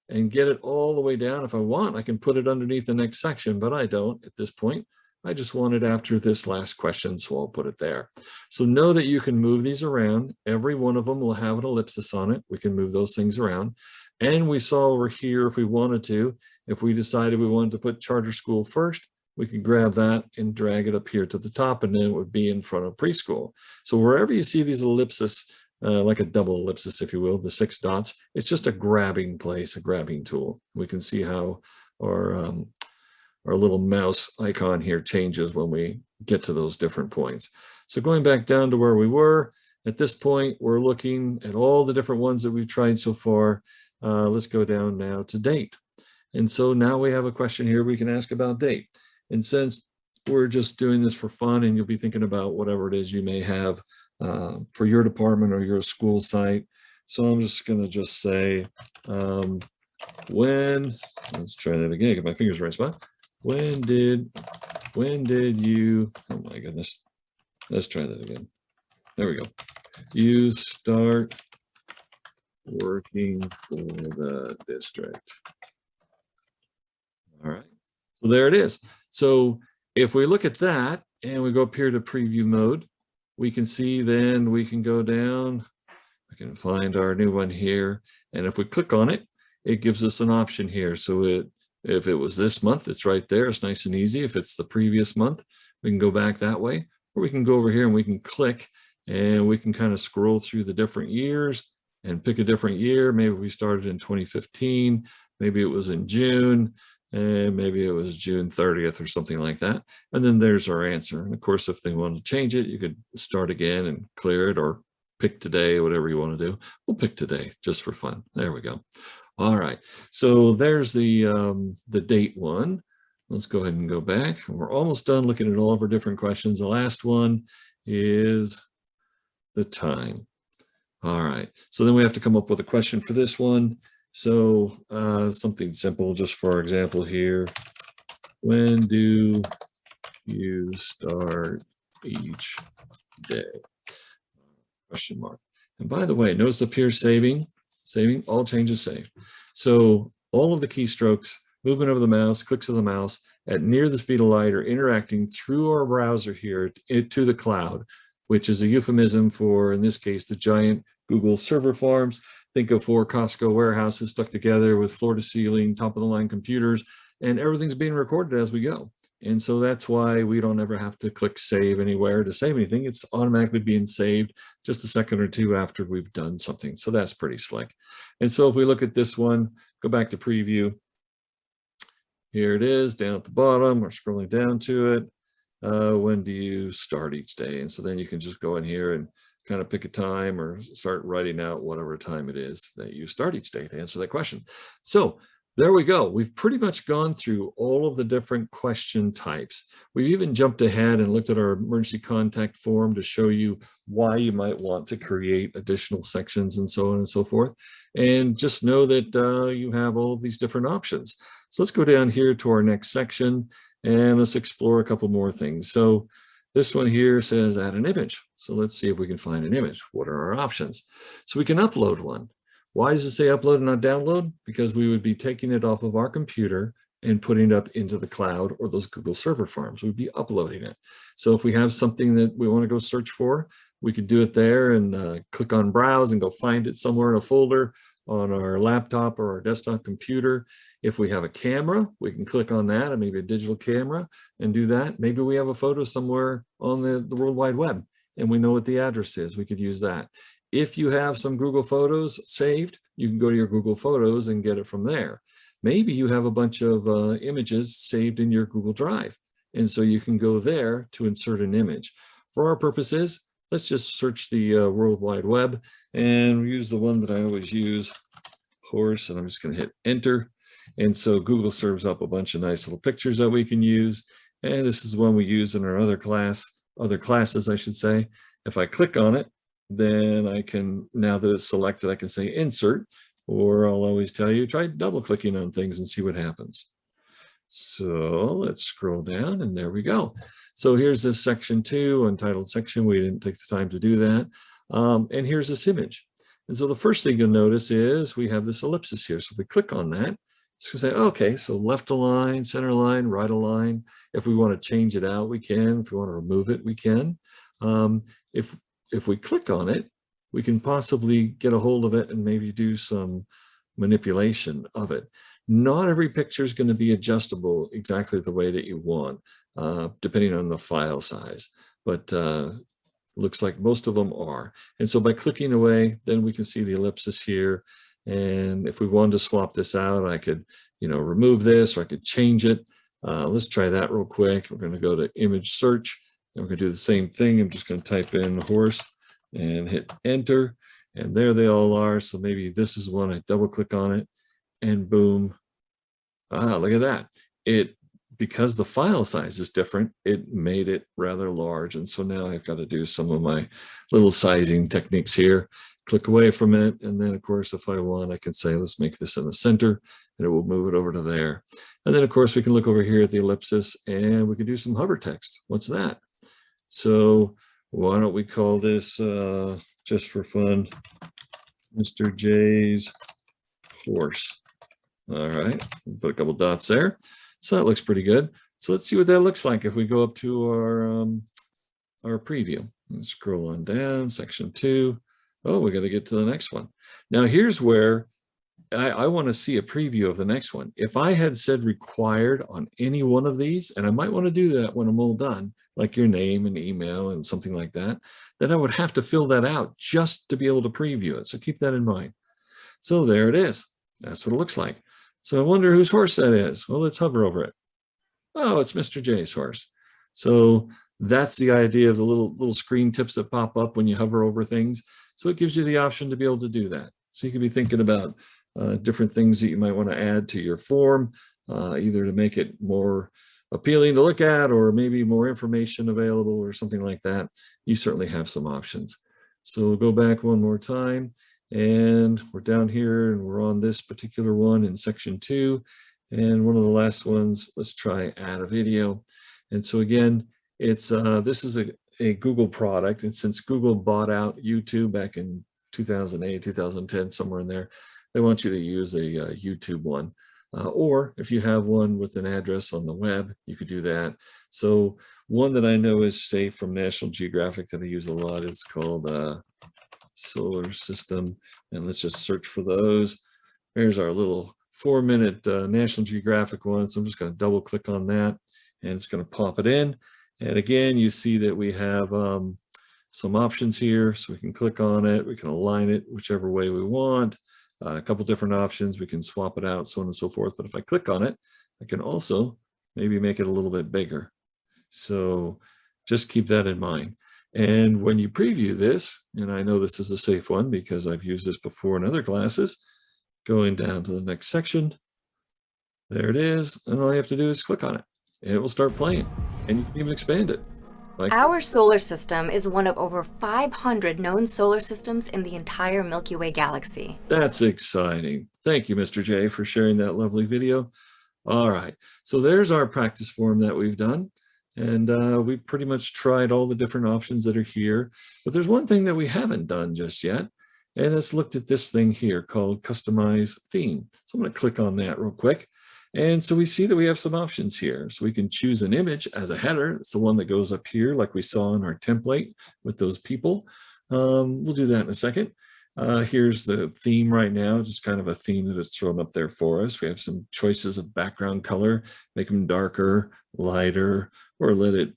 and get it all the way down. If I want, I can put it underneath the next section, but I don't at this point. I just want it after this last question, so I'll put it there. So know that you can move these around. Every one of them will have an ellipsis on it. We can move those things around. And we saw over here, if we wanted to, if we decided we wanted to put charter school first, we could grab that and drag it up here to the top, and then it would be in front of preschool. So wherever you see these ellipses, like a double ellipsis, if you will, the 6 dots, it's just a grabbing place, a grabbing tool. We can see how our little mouse icon here changes when we get to those different points. So going back down to where we were, at this point, we're looking at all the different ones that we've tried so far. Let's go down now to date. And so now we have a question here we can ask about date. And since we're just doing this for fun, and you'll be thinking about whatever it is you may have for your department or your school site. So I'm just gonna just say, when, let's try that again, get my fingers right spot. When did you, oh my goodness, let's try that again. There we go. You start working for the district. All right, so there it is. So if we look at that and we go up here to preview mode, we can see then we can go down, we can find our new one here. And if we click on it, it gives us an option here. So if it was this month, it's right there. It's nice and easy. If it's the previous month, we can go back that way, or we can go over here and we can click and we can kind of scroll through the different years and pick a different year. Maybe we started in 2015, maybe it was in June, and maybe it was June 30th or something like that. And then there's our answer. And of course, if they want to change it, you could start again and clear it, or pick today, whatever you want to do. We'll pick today just for fun. There we go. All right, so there's the date one. Let's go ahead and go back. We're almost done looking at all of our different questions. The last one is the time. All right, so then we have to come up with a question for this one. So something simple, just for example here. When do you start each day? Question mark. And by the way, notice up here saving, all changes saved. So all of the keystrokes, movement of the mouse, clicks of the mouse at near the speed of light are interacting through our browser here to the cloud, which is a euphemism for, in this case, the giant Google server farms. Think of 4 Costco warehouses stuck together with floor to ceiling, top of the line computers, and everything's being recorded as we go. And so that's why we don't ever have to click save anywhere to save anything. It's automatically being saved just a second or two after we've done something. So that's pretty slick. And so if we look at this one, go back to preview. Here it is down at the bottom. We're scrolling down to it. When do you start each day? And so then you can just go in here and kind of pick a time or start writing out whatever time it is that you start each day to answer that question. So there we go. We've pretty much gone through all of the different question types. We've even jumped ahead and looked at our emergency contact form to show you why you might want to create additional sections and so on and so forth. And just know that you have all of these different options. So let's go down here to our next section and let's explore a couple more things. So this one here says add an image. So let's see if we can find an image. What are our options? So we can upload one. Why does it say upload and not download? Because we would be taking it off of our computer and putting it up into the cloud or those Google server farms. We'd be uploading it. So if we have something that we want to go search for, we could do it there and click on browse and go find it somewhere in a folder on our laptop or our desktop computer. If we have a camera, we can click on that, and maybe a digital camera, and do that. Maybe we have a photo somewhere on the World Wide Web and we know what the address is. We could use that. If you have some Google Photos saved, you can go to your Google Photos and get it from there. Maybe you have a bunch of images saved in your Google Drive, And so you can go there to insert an image. For our purposes, let's just search the World Wide Web and use the one that I always use, horse, and I'm just going to hit enter. And so Google serves up a bunch of nice little pictures that we can use. And this is one we use in our other classes, I should say. If I click on it, then I can, now that it's selected, I can say insert, or I'll always tell you, try double clicking on things and see what happens. So let's scroll down and there we go. So here's this section 2, untitled section. We didn't take the time to do that. And here's this image. And so the first thing you'll notice is we have this ellipsis here. So if we click on that, it's going to say, okay, so left align, center align, right align. If we want to change it out, we can. If we want to remove it, we can. If we click on it, we can possibly get a hold of it and maybe do some manipulation of it. Not every picture is going to be adjustable exactly the way that you want, depending on the file size, but looks like most of them are. And so by clicking away, then we can see the ellipsis here. And if we wanted to swap this out, I could, remove this, or I could change it. Let's try that real quick. We're going to go to image search, and we're going to do the same thing. I'm just going to type in horse and hit enter, and there they all are. So maybe this is one. I double click on it, and boom. Look at that. Because the file size is different, it made it rather large. And so now I've got to do some of my little sizing techniques here. Click away from it. And then, of course, if I want, I can say, let's make this in the center, and it will move it over to there. And then, of course, we can look over here at the ellipsis, and we can do some hover text. What's that? So why don't we call this, just for fun, Mr. J's horse. All right, put a couple dots there. So that looks pretty good. So let's see what that looks like if we go up to our preview. Let's scroll on down, section 2. Oh, we got to get to the next one. Now here's where I want to see a preview of the next one. If I had said required on any one of these, and I might want to do that when I'm all done, like your name and email and something like that, then I would have to fill that out just to be able to preview it. So keep that in mind. So there it is. That's what it looks like. So I wonder whose horse that is. Well, let's hover over it. Oh, it's Mr. J's horse. So that's the idea of the little screen tips that pop up when you hover over things. So it gives you the option to be able to do that. So you can be thinking about different things that you might want to add to your form, either to make it more appealing to look at, or maybe more information available or something like that. You certainly have some options. So we'll go back one more time. And we're down here, and we're on this particular one in section 2. And one of the last ones, let's try add a video. And so again, it's this is a Google product. And since Google bought out YouTube back in 2008, 2010, somewhere in there, they want you to use a YouTube one. Or if you have one with an address on the web, you could do that. So one that I know is safe from National Geographic that I use a lot is called solar system, and let's just search for those. There's our little 4-minute National Geographic one. So I'm just going to double click on that, and it's going to pop it in. And again, you see that we have some options here, so we can click on it, we can align it whichever way we want, a couple different options, we can swap it out, so on and so forth. But if I click on it, I can also maybe make it a little bit bigger. So just keep that in mind. And when you preview this, and I know this is a safe one because I've used this before in other classes, going down to the next section, there it is, and all you have to do is click on it, and it will start playing, and you can even expand it. Our solar system is one of over 500 known solar systems in the entire Milky Way galaxy. That's exciting. Thank you, Mr. J, for sharing that lovely video. All right, so there's our practice form that we've done. And we've pretty much tried all the different options that are here. But there's one thing that we haven't done just yet. And it's looked at this thing here called Customize Theme. So I'm going to click on that real quick. And so we see that we have some options here. So we can choose an image as a header. It's the one that goes up here like we saw in our template with those people. We'll do that in a second. Here's the theme right now, just kind of a theme that is thrown up there for us. We have some choices of background color, make them darker, lighter, or let it,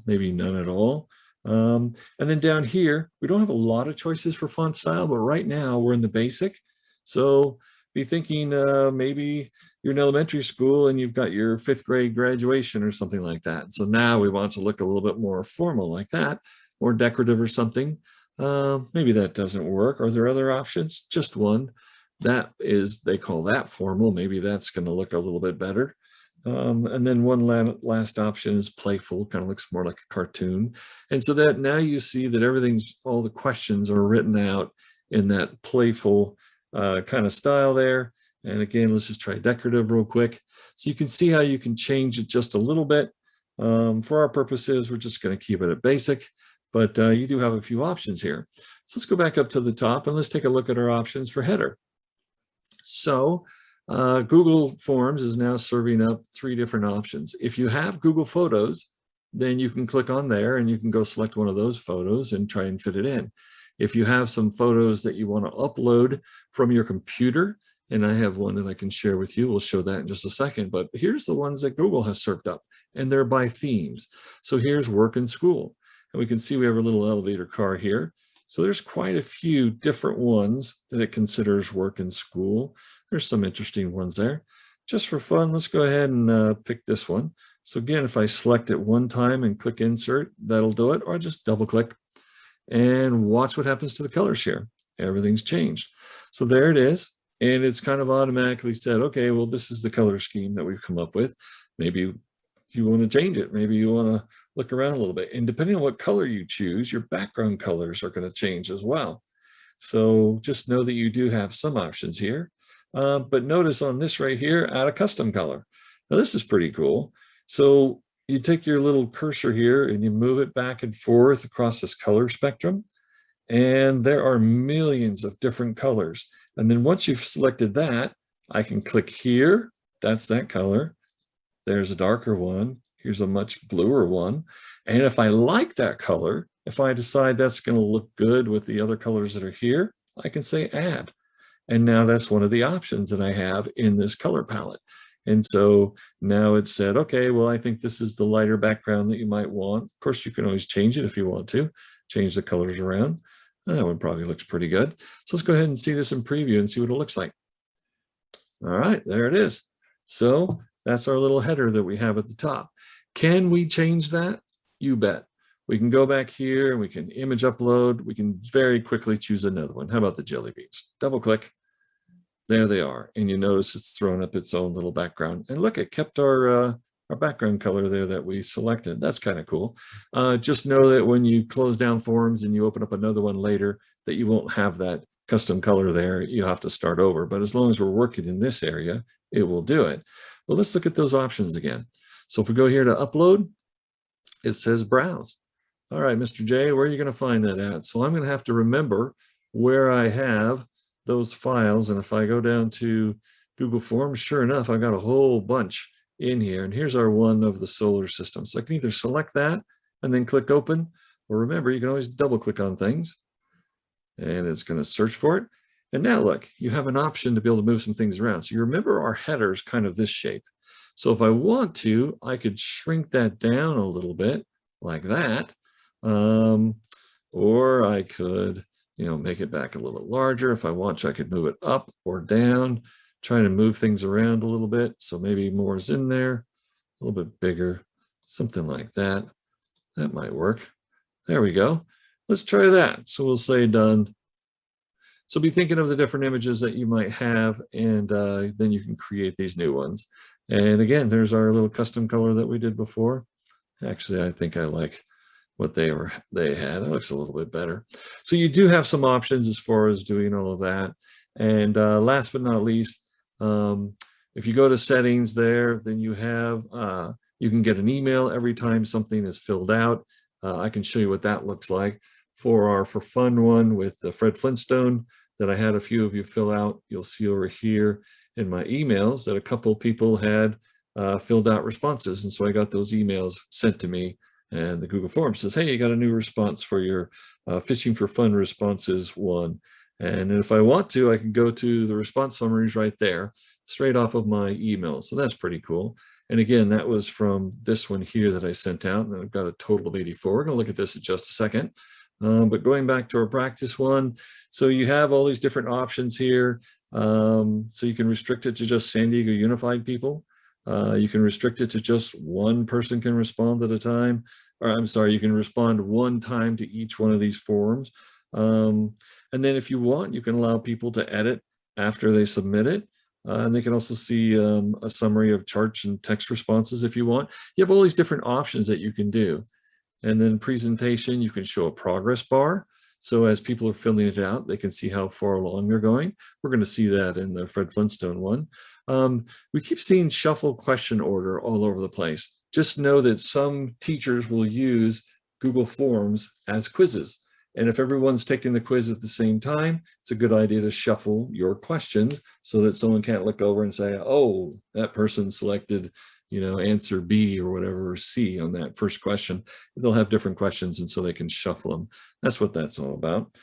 maybe none at all. And then down here, we don't have a lot of choices for font style, but right now we're in the basic. So be thinking maybe you're in elementary school and you've got your 5th grade graduation or something like that. So now we want to look a little bit more formal like that, or decorative or something. Maybe that doesn't work. Are there other options? Just one. That is, they call that formal. Maybe that's going to look a little bit better. And then one last option is playful, kind of looks more like a cartoon. And so that now you see that all the questions are written out in that playful kind of style there. And again, let's just try decorative real quick. So you can see how you can change it just a little bit. For our purposes, we're just going to keep it at basic, but you do have a few options here. So let's go back up to the top and let's take a look at our options for header. So Google Forms is now serving up 3 different options. If you have Google Photos, then you can click on there and you can go select one of those photos and try and fit it in. If you have some photos that you want to upload from your computer, and I have one that I can share with you, we'll show that in just a second, but here's the ones that Google has served up, and they're by themes. So here's work and school, and we can see we have a little elevator car here. So there's quite a few different ones that it considers work and school. There's some interesting ones there. Just for fun, let's go ahead and pick this one. So again, if I select it one time and click insert, that'll do it, or just double click and watch what happens to the colors here. Everything's changed. So there it is. And it's kind of automatically said, okay, well, this is the color scheme that we've come up with. Maybe you want to change it. Maybe you want to look around a little bit. And depending on what color you choose, your background colors are going to change as well. So just know that you do have some options here. But notice on this right here, add a custom color. Now this is pretty cool. So you take your little cursor here and you move it back and forth across this color spectrum. And there are millions of different colors. And then once you've selected that, I can click here. That's that color. There's a darker one. Here's a much bluer one. And if I like that color, if I decide that's going to look good with the other colors that are here, I can say add. And now that's one of the options that I have in this color palette. And so now it said, okay, well, I think this is the lighter background that you might want. Of course, you can always change it if you want to, change the colors around. That one probably looks pretty good. So let's go ahead and see this in preview and see what it looks like. All right, there it is. So that's our little header that we have at the top. Can we change that? You bet. We can go back here and we can image upload. We can very quickly choose another one. How about the jelly beans? Double click. There they are. And you notice it's thrown up its own little background. And look, it kept our background color there that we selected. That's kind of cool. Just know that when you close down Forms and you open up another one later, that you won't have that custom color there. You'll have to start over. But as long as we're working in this area, it will do it. Well, let's look at those options again. So if we go here to upload, it says browse. All right, Mr. J, where are you going to find that at? So I'm going to have to remember where I have those files. And if I go down to Google Forms, sure enough, I've got a whole bunch in here. And here's our one of the solar system. So I can either select that and then click open, or remember, you can always double click on things and it's going to search for it. And now look, you have an option to be able to move some things around. So you remember our header is kind of this shape. So if I want to, I could shrink that down a little bit like that. Or I could, make it back a little bit larger. If I want to, I could move it up or down, trying to move things around a little bit. So maybe more is in there, a little bit bigger, something like that. That might work. There we go. Let's try that. So we'll say done. So be thinking of the different images that you might have, and then you can create these new ones. And again, there's our little custom color that we did before. Actually, I think I like what they had. It looks a little bit better. So you do have some options as far as doing all of that. And last but not least, if you go to settings there, then you have, you can get an email every time something is filled out. I can show you what that looks like. For our For Fun one with Fred Flintstone that I had a few of you fill out, you'll see over here in my emails that a couple people had filled out responses. And so I got those emails sent to me, and the Google Form says, hey, you got a new response for your Fishing for Fun responses one. And if I want to, I can go to the response summaries right there, straight off of my email. So that's pretty cool. And again, that was from this one here that I sent out, and I've got a total of 84. We're going to look at this in just a second. But going back to our practice one, so you have all these different options here. So you can restrict it to just San Diego Unified people. You can restrict it to just one person can respond at a time. Or I'm sorry, you can respond one time to each one of these forms. And then if you want, you can allow people to edit after they submit it. And they can also see a summary of charts and text responses if you want. You have all these different options that you can do. And then presentation, you can show a progress bar. So as people are filling it out, they can see how far along they're going. We're going to see that in the Fred Flintstone one. We keep seeing shuffle question order all over the place. Just know that some teachers will use Google Forms as quizzes. And if everyone's taking the quiz at the same time, it's a good idea to shuffle your questions so that someone can't look over and say, oh, that person selected, answer B or whatever, or C on that first question. They'll have different questions, and so they can shuffle them. That's what that's all about.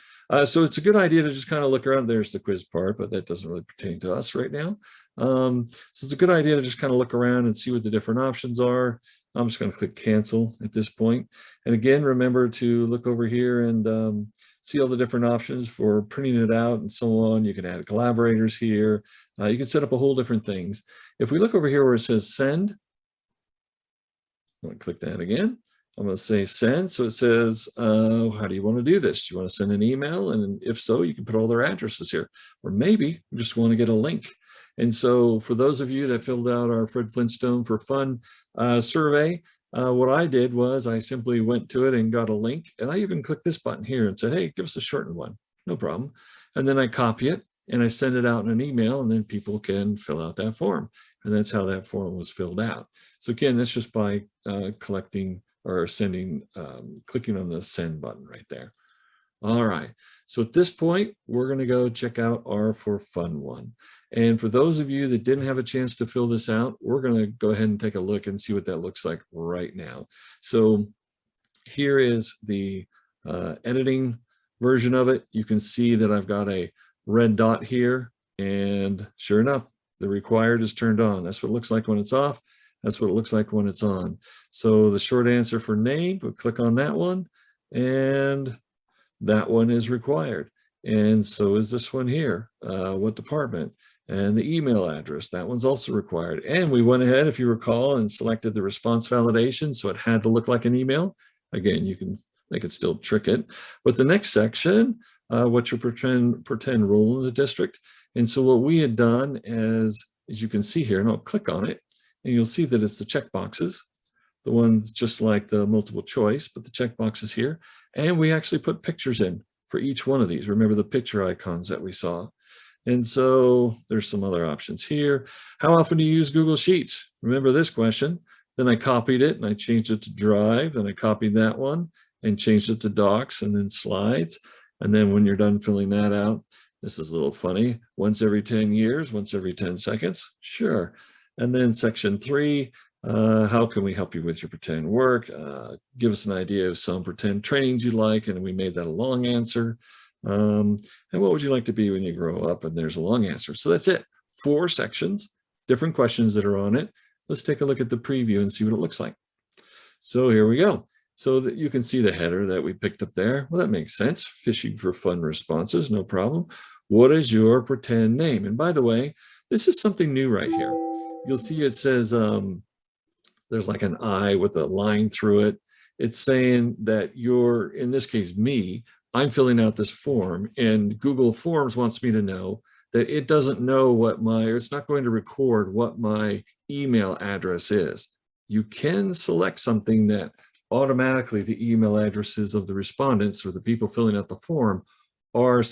So it's a good idea to just kind of look around. There's the quiz part, but that doesn't really pertain to us right now. So it's a good idea to just kind of look around and see what the different options are. I'm just going to click cancel at this point. And again, remember to look over here and see all the different options for printing it out and so on. You can add collaborators here. You can set up a whole different things. If we look over here where it says send, I'm going to click that again. I'm going to say send. So it says, how do you want to do this? Do you want to send an email? And if so, you can put all their addresses here. Or maybe you just want to get a link. And so for those of you that filled out our Fred Flintstone for Fun survey, what I did was I simply went to it and got a link. And I even clicked this button here and said, hey, give us a shortened one. No problem. And then I copy it and I send it out in an email, and then people can fill out that form. And that's how that form was filled out. So again, that's just by collecting or sending, clicking on the send button right there. All right, so at this point, we're going to go check out our For Fun one. And for those of you that didn't have a chance to fill this out, we're going to go ahead and take a look and see what that looks like right now. So here is the editing version of it. You can see that I've got a red dot here, and sure enough, the required is turned on. That's what it looks like when it's off. That's what it looks like when it's on. So the short answer for name, we'll click on that one, and that one is required. And so is this one here, what department, and the email address, that one's also required. And we went ahead, if you recall, and selected the response validation, so it had to look like an email. Again, they could still trick it. But the next section, what's your pretend role in the district? And so what we had done as you can see here, and I'll click on it, and you'll see that it's the check boxes, the ones just like the multiple choice, but the check boxes here. And we actually put pictures in for each one of these. Remember the picture icons that we saw. And so there's some other options here. How often do you use Google Sheets? Remember this question. Then I copied it and I changed it to Drive, and I copied that one and changed it to Docs and then Slides. And then when you're done filling that out, this is a little funny. Once every 10 years, once every 10 seconds, sure. And then section 3, how can we help you with your pretend work? Give us an idea of some pretend trainings you like, and we made that a long answer. And what would you like to be when you grow up? And there's a long answer. So that's it. 4 sections, different questions that are on it. Let's take a look at the preview and see what it looks like. So here we go. So that you can see the header that we picked up there. Well, that makes sense. Fishing for fun responses, no problem. What is your pretend name? And by the way, this is something new right here. You'll see it says there's like an I with a line through it. It's saying that you're, in this case, me, I'm filling out this form, and Google Forms wants me to know that it doesn't know what it's not going to record what my email address is. You can select something that automatically the email addresses of the respondents or the people filling out the form are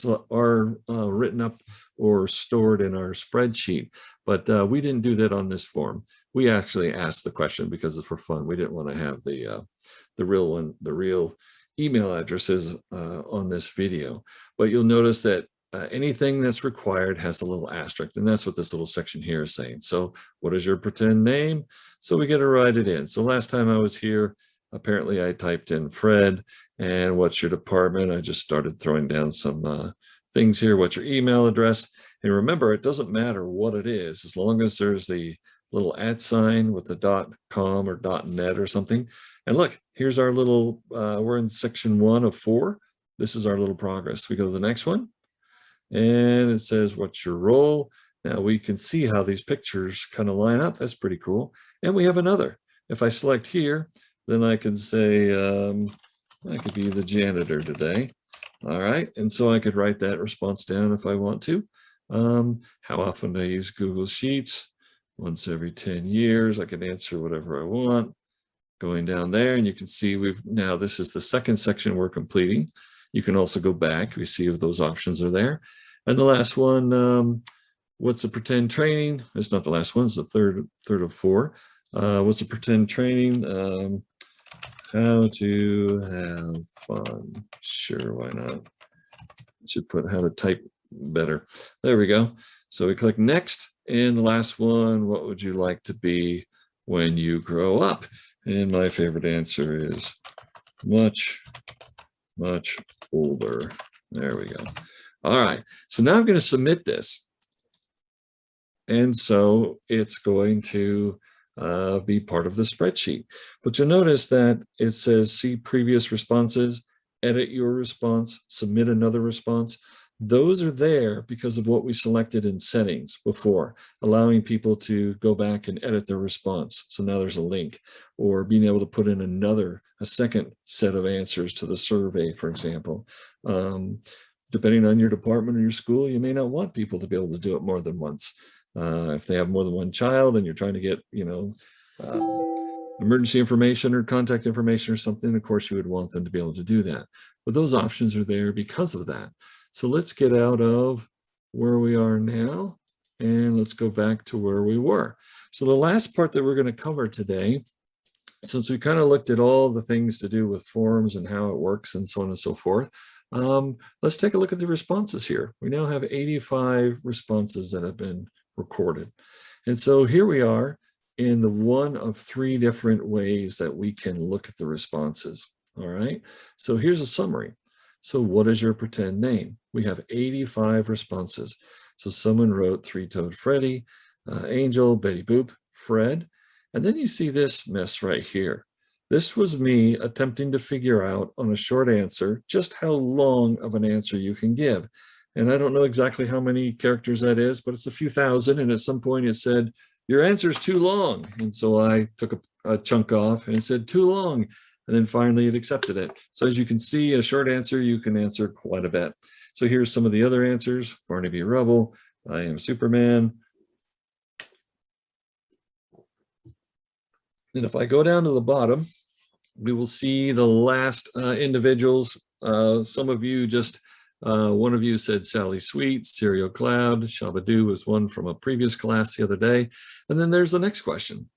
written up or stored in our spreadsheet. But we didn't do that on this form. We actually asked the question because it's for fun. We didn't want to have the real email addresses on this video. But you'll notice that anything that's required has a little asterisk, and that's what this little section here is saying. So what is your pretend name? So we get to write it in. So last time I was here, apparently I typed in Fred, and what's your department? I just started throwing down some things here. What's your email address? And remember, it doesn't matter what it is, as long as there's the little @ with the .com or .net or something. And look, here's our little, we're in section 1 of 4. This is our little progress. We go to the next one. And it says, what's your role? Now we can see how these pictures kind of line up. That's pretty cool. And we have another. If I select here, then I can say, I could be the janitor today. All right. And so I could write that response down if I want to. How often do I use Google Sheets? Once every 10 years. I can answer whatever I want. Going down there, and you can see now this is the second section we're completing. You can also go back. We see if those options are there. And the last one, what's a pretend training? It's not the last one. It's the third of four. What's a pretend training? How to have fun. Sure, why not? Should put how to type better. There we go. So we click next, and the last one, what would you like to be when you grow up? And my favorite answer is much, much older. There we go. All right. So now I'm going to submit this. And so it's going to be part of the spreadsheet. But you'll notice that it says see previous responses, edit your response, submit another response. Those are there because of what we selected in settings before, allowing people to go back and edit their response. So now there's a link, or being able to put in a second set of answers to the survey, for example. Depending on your department or your school, you may not want people to be able to do it more than once. If they have more than one child and you're trying to get, emergency information or contact information or something, of course you would want them to be able to do that. But those options are there because of that. So let's get out of where we are now and let's go back to where we were. So the last part that we're going to cover today, since we kind of looked at all the things to do with forms and how it works and so on and so forth, let's take a look at the responses here. We now have 85 responses that have been recorded. And so here we are in the one of three different ways that we can look at the responses. All right. So here's a summary. So what is your pretend name? We have 85 responses. So someone wrote Three-Toed Freddy, Angel, Betty Boop, Fred. And then you see this mess right here. This was me attempting to figure out on a short answer just how long of an answer you can give. And I don't know exactly how many characters that is, but it's a few thousand. And at some point it said, your answer is too long. And so I took a chunk off and it said too long. And then finally it accepted it. So as you can see, a short answer, you can answer quite a bit. So here's some of the other answers. Barnaby Rubble, I am Superman. And if I go down to the bottom, we will see the last individuals. Some of you one of you said Sally Sweet, Serial Cloud, Shabadoo was one from a previous class the other day. And then there's the next question.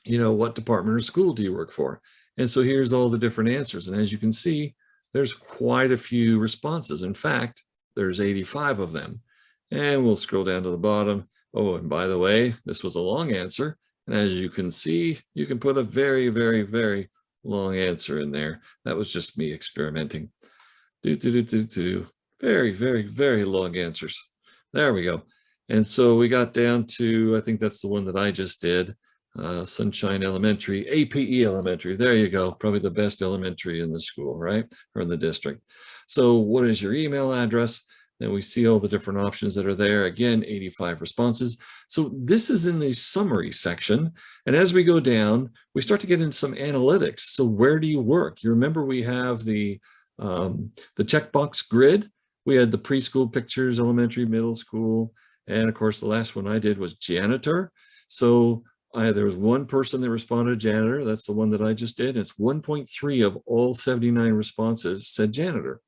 What department or school do you work for? And so here's all the different answers. And as you can see, there's quite a few responses. In fact, there's 85 of them. And we'll scroll down to the bottom. Oh, and by the way, this was a long answer. And as you can see, you can put a very, very, very long answer in there. That was just me experimenting. Very, very, very long answers. There we go. And so we got down to, I think that's the one that I just did. Sunshine Elementary, APE Elementary. There you go. Probably the best elementary in the school, right? Or in the district. So what is your email address? Then we see all the different options that are there. Again, 85 responses. So this is in the summary section. And as we go down, we start to get into some analytics. So where do you work? You remember we have the checkbox grid. We had the preschool pictures, elementary, middle school. And of course, the last one I did was janitor. So there was one person that responded janitor. That's the one that I just did. It's 1.3 of all 79 responses said janitor.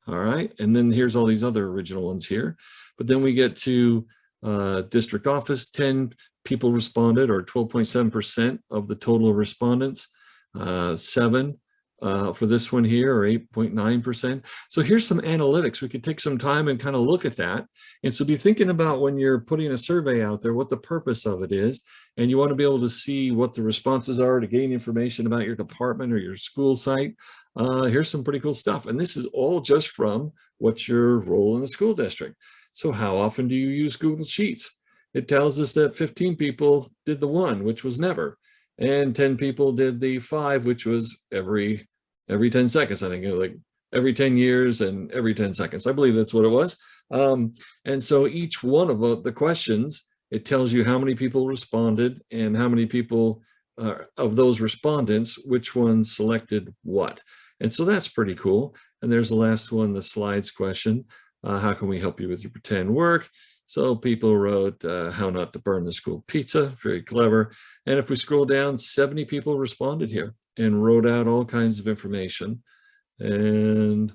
All right. And then here's all these other original ones here. But then we get to district office, 10 people responded, or 12.7% of the total respondents, 7 for this one here, or 8.9%. So here's some analytics. We could take some time and kind of look at that. And so be thinking about when you're putting a survey out there, what the purpose of it is. And you want to be able to see what the responses are to gain information about your department or your school site. Here's some pretty cool stuff. And this is all just from what's your role in the school district. So how often do you use Google Sheets? It tells us that 15 people did the 1, which was never. And 10 people did the 5, which was every 10 seconds. I think like every 10 years and every 10 seconds. I believe that's what it was. And so each one of the questions, it tells you how many people responded and how many people of those respondents, which one selected what. And so that's pretty cool. And there's the last one, the slides question. How can we help you with your pretend work? So people wrote how not to burn the school pizza, very clever. And if we scroll down, 70 people responded here and wrote out all kinds of information. And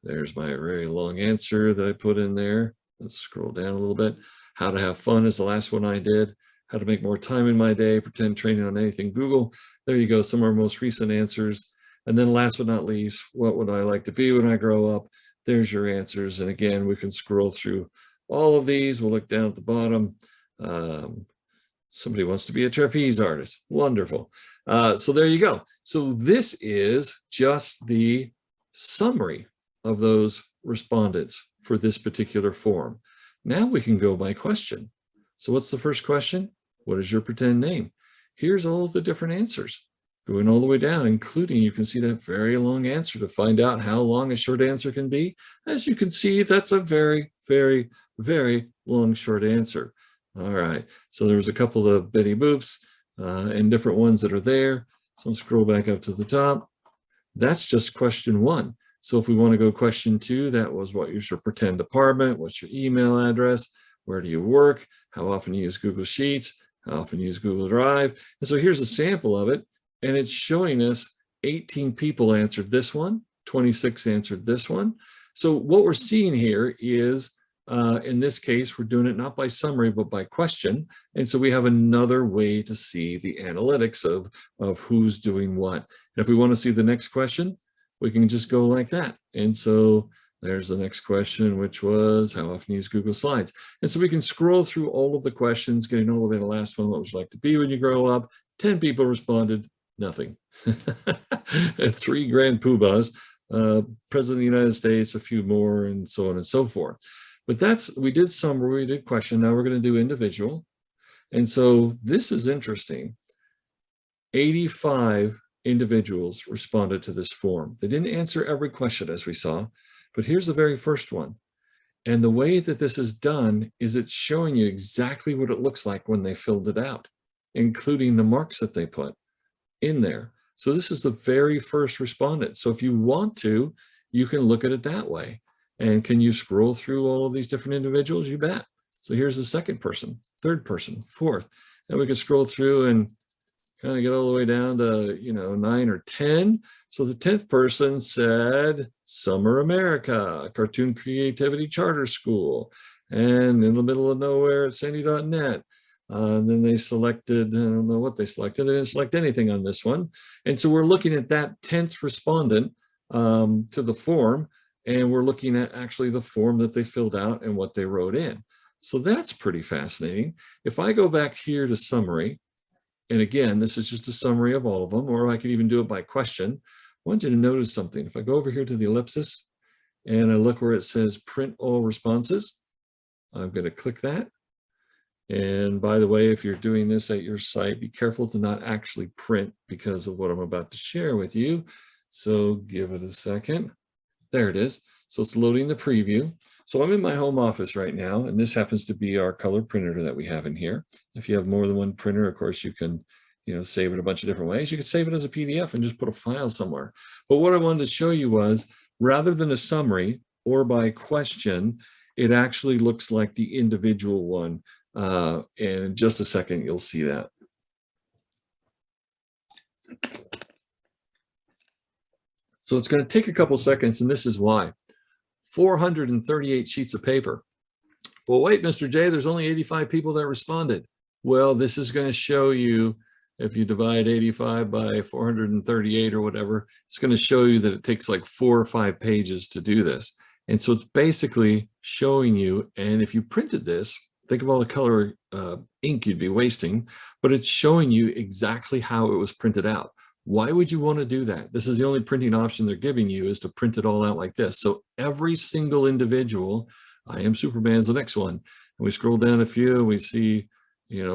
there's my very long answer that I put in there. Let's scroll down a little bit. How to have fun is the last one I did. How to make more time in my day, pretend training on anything Google. There you go, some of our most recent answers. And then last but not least, what would I like to be when I grow up? There's your answers. And again, we can scroll through all of these. We'll look down at the bottom. Somebody wants to be a trapeze artist. Wonderful. So there you go. So this is just the summary of those respondents for this particular form. Now we can go by question. So what's the first question? What is your pretend name? Here's all of the different answers going all the way down, including, you can see that very long answer to find out how long a short answer can be. As you can see, that's a very, very, very long short answer. All right, so there's a couple of Betty Boops and different ones that are there. So let's scroll back up to the top. That's just question one. So if we want to go question two, that was what is your pretend department, what's your email address, where do you work, how often you use Google Sheets, how often you use Google Drive. And so here's a sample of it, and it's showing us 18 people answered this one, 26 answered this one. So what we're seeing here is, in this case, we're doing it not by summary, but by question. And so we have another way to see the analytics of who's doing what. And if we want to see the next question, we can just go like that. And so there's the next question, which was how often you use Google Slides. And so we can scroll through all of the questions, getting all the way to the last one, what would you like to be when you grow up? 10 people responded, nothing. 3 grand poobahs, President of the United States, a few more, and so on and so forth. But we did summary, we did question, now we're going to do individual. And so this is interesting. 85 individuals responded to this form. They didn't answer every question as we saw, but here's the very first one. And the way that this is done is it's showing you exactly what it looks like when they filled it out, including the marks that they put in there. So this is the very first respondent. So if you want to, you can look at it that way. And can you scroll through all of these different individuals? You bet. So here's the second person, third person, fourth. And we can scroll through and kind of get all the way down to, 9 or 10. So the 10th person said, Summer America, Cartoon Creativity Charter School, and in the middle of nowhere at sandy.net. And then they selected, I don't know what they selected. They didn't select anything on this one. And so we're looking at that 10th respondent to the form, and we're looking at actually the form that they filled out and what they wrote in. So that's pretty fascinating. If I go back here to summary, and again, this is just a summary of all of them, or I could even do it by question. I want you to notice something. If I go over here to the ellipsis and I look where it says print all responses, I'm going to click that. And by the way, if you're doing this at your site, be careful to not actually print because of what I'm about to share with you. So give it a second. There it is. So it's loading the preview. So I'm in my home office right now, and this happens to be our color printer that we have in here. If you have more than one printer, of course, you can save it a bunch of different ways. You could save it as a PDF and just put a file somewhere. But what I wanted to show you was, rather than a summary or by question, it actually looks like the individual one. And in just a second, you'll see that. So it's going to take a couple seconds, and this is why. 438 sheets of paper. Well, wait, Mr. J, there's only 85 people that responded. Well, this is going to show you, if you divide 85 by 438 or whatever, it's going to show you that it takes like 4 or 5 pages to do this. And so it's basically showing you, and if you printed this, think of all the color ink you'd be wasting, but it's showing you exactly how it was printed out. Why would you want to do that? This is the only printing option they're giving you, is to print it all out like this. So every single individual, I Am Superman's the next one. And we scroll down a few, we see,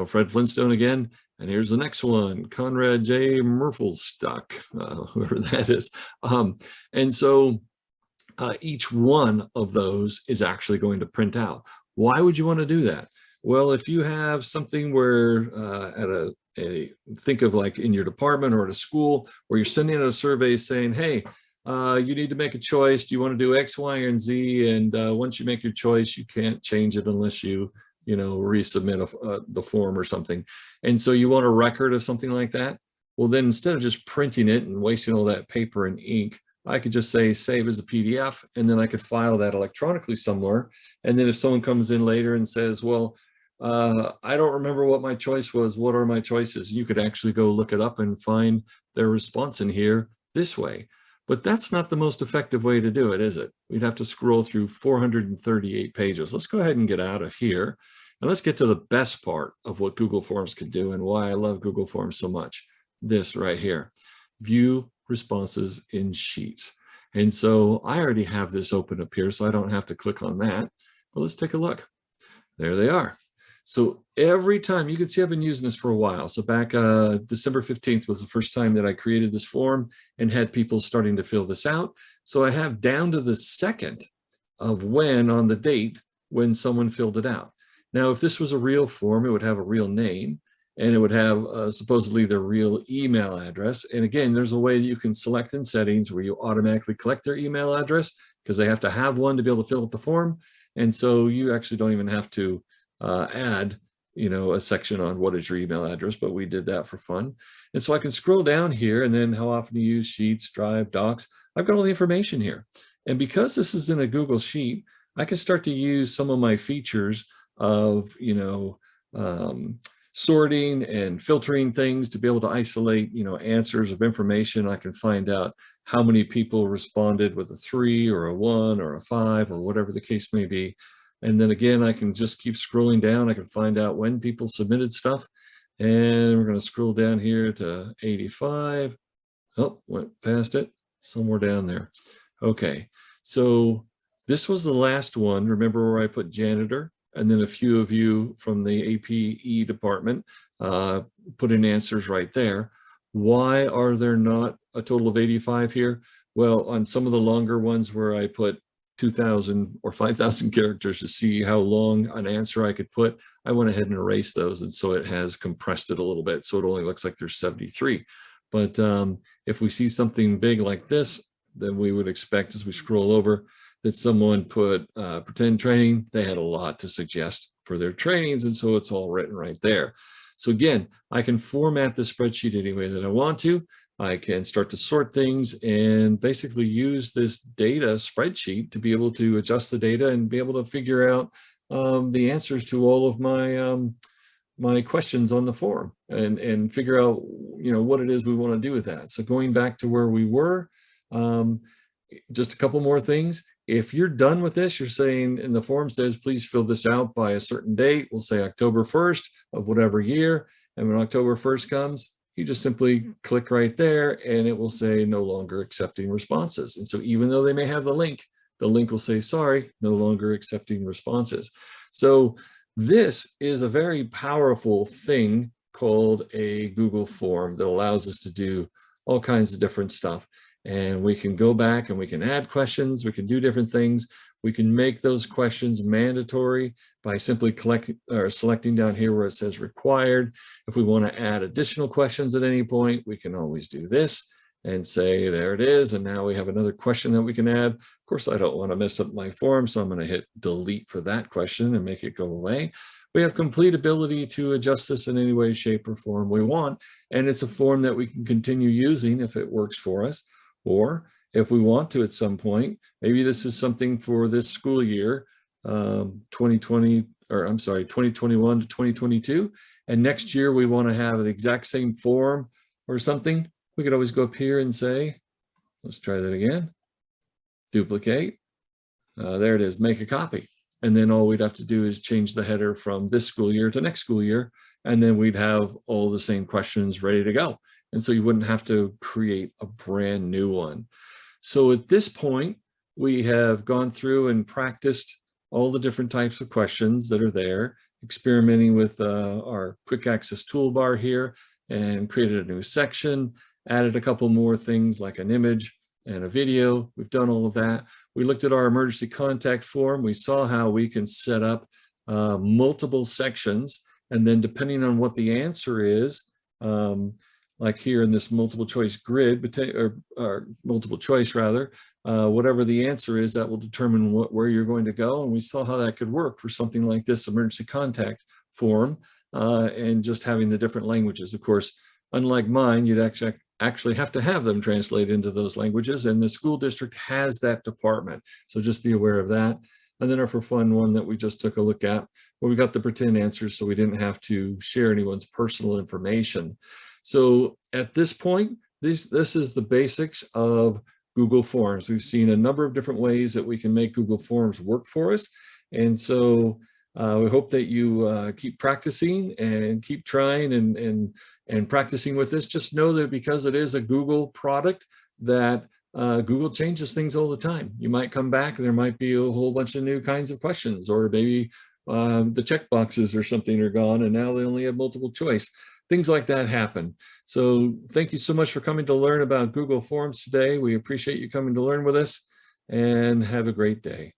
Fred Flintstone again. And here's the next one, Conrad J. Murfelstock, whoever that is. And so each one of those is actually going to print out. Why would you want to do that? Well, if you have something where at think of like in your department or at a school where you're sending out a survey saying, hey, you need to make a choice. Do you want to do X, Y, and Z? And once you make your choice, you can't change it unless you resubmit the form or something. And so you want a record of something like that. Well, then instead of just printing it and wasting all that paper and ink, I could just say save as a PDF, and then I could file that electronically somewhere. And then if someone comes in later and says, well, I don't remember what my choice was, what are my choices? You could actually go look it up and find their response in here this way. But that's not the most effective way to do it, is it? We'd have to scroll through 438 pages. Let's go ahead and get out of here. And let's get to the best part of what Google Forms can do and why I love Google Forms so much. This right here, view responses in sheets. And so I already have this open up here, so I don't have to click on that. But let's take a look. There they are. So every time, you can see I've been using this for a while. So back December 15th was the first time that I created this form and had people starting to fill this out. So I have down to the second of when on the date when someone filled it out. Now, if this was a real form, it would have a real name and it would have supposedly their real email address. And again, there's a way that you can select in settings where you automatically collect their email address because they have to have one to be able to fill out the form. And so you actually don't even have to add, a section on what is your email address, but we did that for fun. And so I can scroll down here and then how often you use Sheets, Drive, Docs. I've got all the information here. And because this is in a Google Sheet, I can start to use some of my features of, sorting and filtering things to be able to isolate, answers of information. I can find out how many people responded with a 3 or a 1 or a 5 or whatever the case may be. And then again, I can just keep scrolling down. I can find out when people submitted stuff. And we're going to scroll down here to 85. Oh, went past it, somewhere down there. Okay, so this was the last one. Remember where I put janitor? And then a few of you from the APE department put in answers right there. Why are there not a total of 85 here? Well, on some of the longer ones where I put 2,000 or 5,000 characters to see how long an answer I could put, I went ahead and erased those. And so it has compressed it a little bit. So it only looks like there's 73. But if we see something big like this, then we would expect as we scroll over that someone put pretend training. They had a lot to suggest for their trainings. And so it's all written right there. So again, I can format the spreadsheet any way that I want to. I can start to sort things and basically use this data spreadsheet to be able to adjust the data and be able to figure out the answers to all of my my questions on the form and figure out what it is we want to do with that. So going back to where we were, just a couple more things. If you're done with this, you're saying, and the form says, please fill this out by a certain date. We'll say October 1st of whatever year. And when October 1st comes, you just simply click right there and it will say no longer accepting responses. And so even though they may have the link will say, sorry, no longer accepting responses. So this is a very powerful thing called a Google form that allows us to do all kinds of different stuff. And we can go back and we can add questions. We can do different things. We can make those questions mandatory by simply selecting down here where it says required. If we want to add additional questions at any point, we can always do this and say, there it is. And now we have another question that we can add. Of course, I don't want to mess up my form, so I'm going to hit delete for that question and make it go away. We have complete ability to adjust this in any way, shape, or form we want. And it's a form that we can continue using if it works for us. Or if we want to at some point, maybe this is something for this school year, 2021 to 2022. And next year we want to have the exact same form or something. We could always go up here and say, let's try that again. Duplicate. There it is, make a copy. And then all we'd have to do is change the header from this school year to next school year. And then we'd have all the same questions ready to go. And so you wouldn't have to create a brand new one. So at this point, we have gone through and practiced all the different types of questions that are there, experimenting with our quick access toolbar here, and created a new section, added a couple more things like an image and a video. We've done all of that. we looked at our emergency contact form. We saw how we can set up multiple sections, and then depending on what the answer is, like here in this multiple choice grid, or multiple choice rather, whatever the answer is, that will determine where you're going to go. And we saw how that could work for something like this emergency contact form, and just having the different languages. Of course, unlike mine, you'd actually have to have them translate into those languages, and the school district has that department. So just be aware of that. And then our for fun one that we just took a look at, where we got the pretend answers so we didn't have to share anyone's personal information. So at this point, this is the basics of Google Forms. We've seen a number of different ways that we can make Google Forms work for us. And so we hope that you keep practicing and keep trying and practicing with this. Just know that because it is a Google product, that Google changes things all the time. You might come back and there might be a whole bunch of new kinds of questions, or maybe the check boxes or something are gone and now they only have multiple choice. Things like that happen. So thank you so much for coming to learn about Google Forms today. We appreciate you coming to learn with us, and have a great day.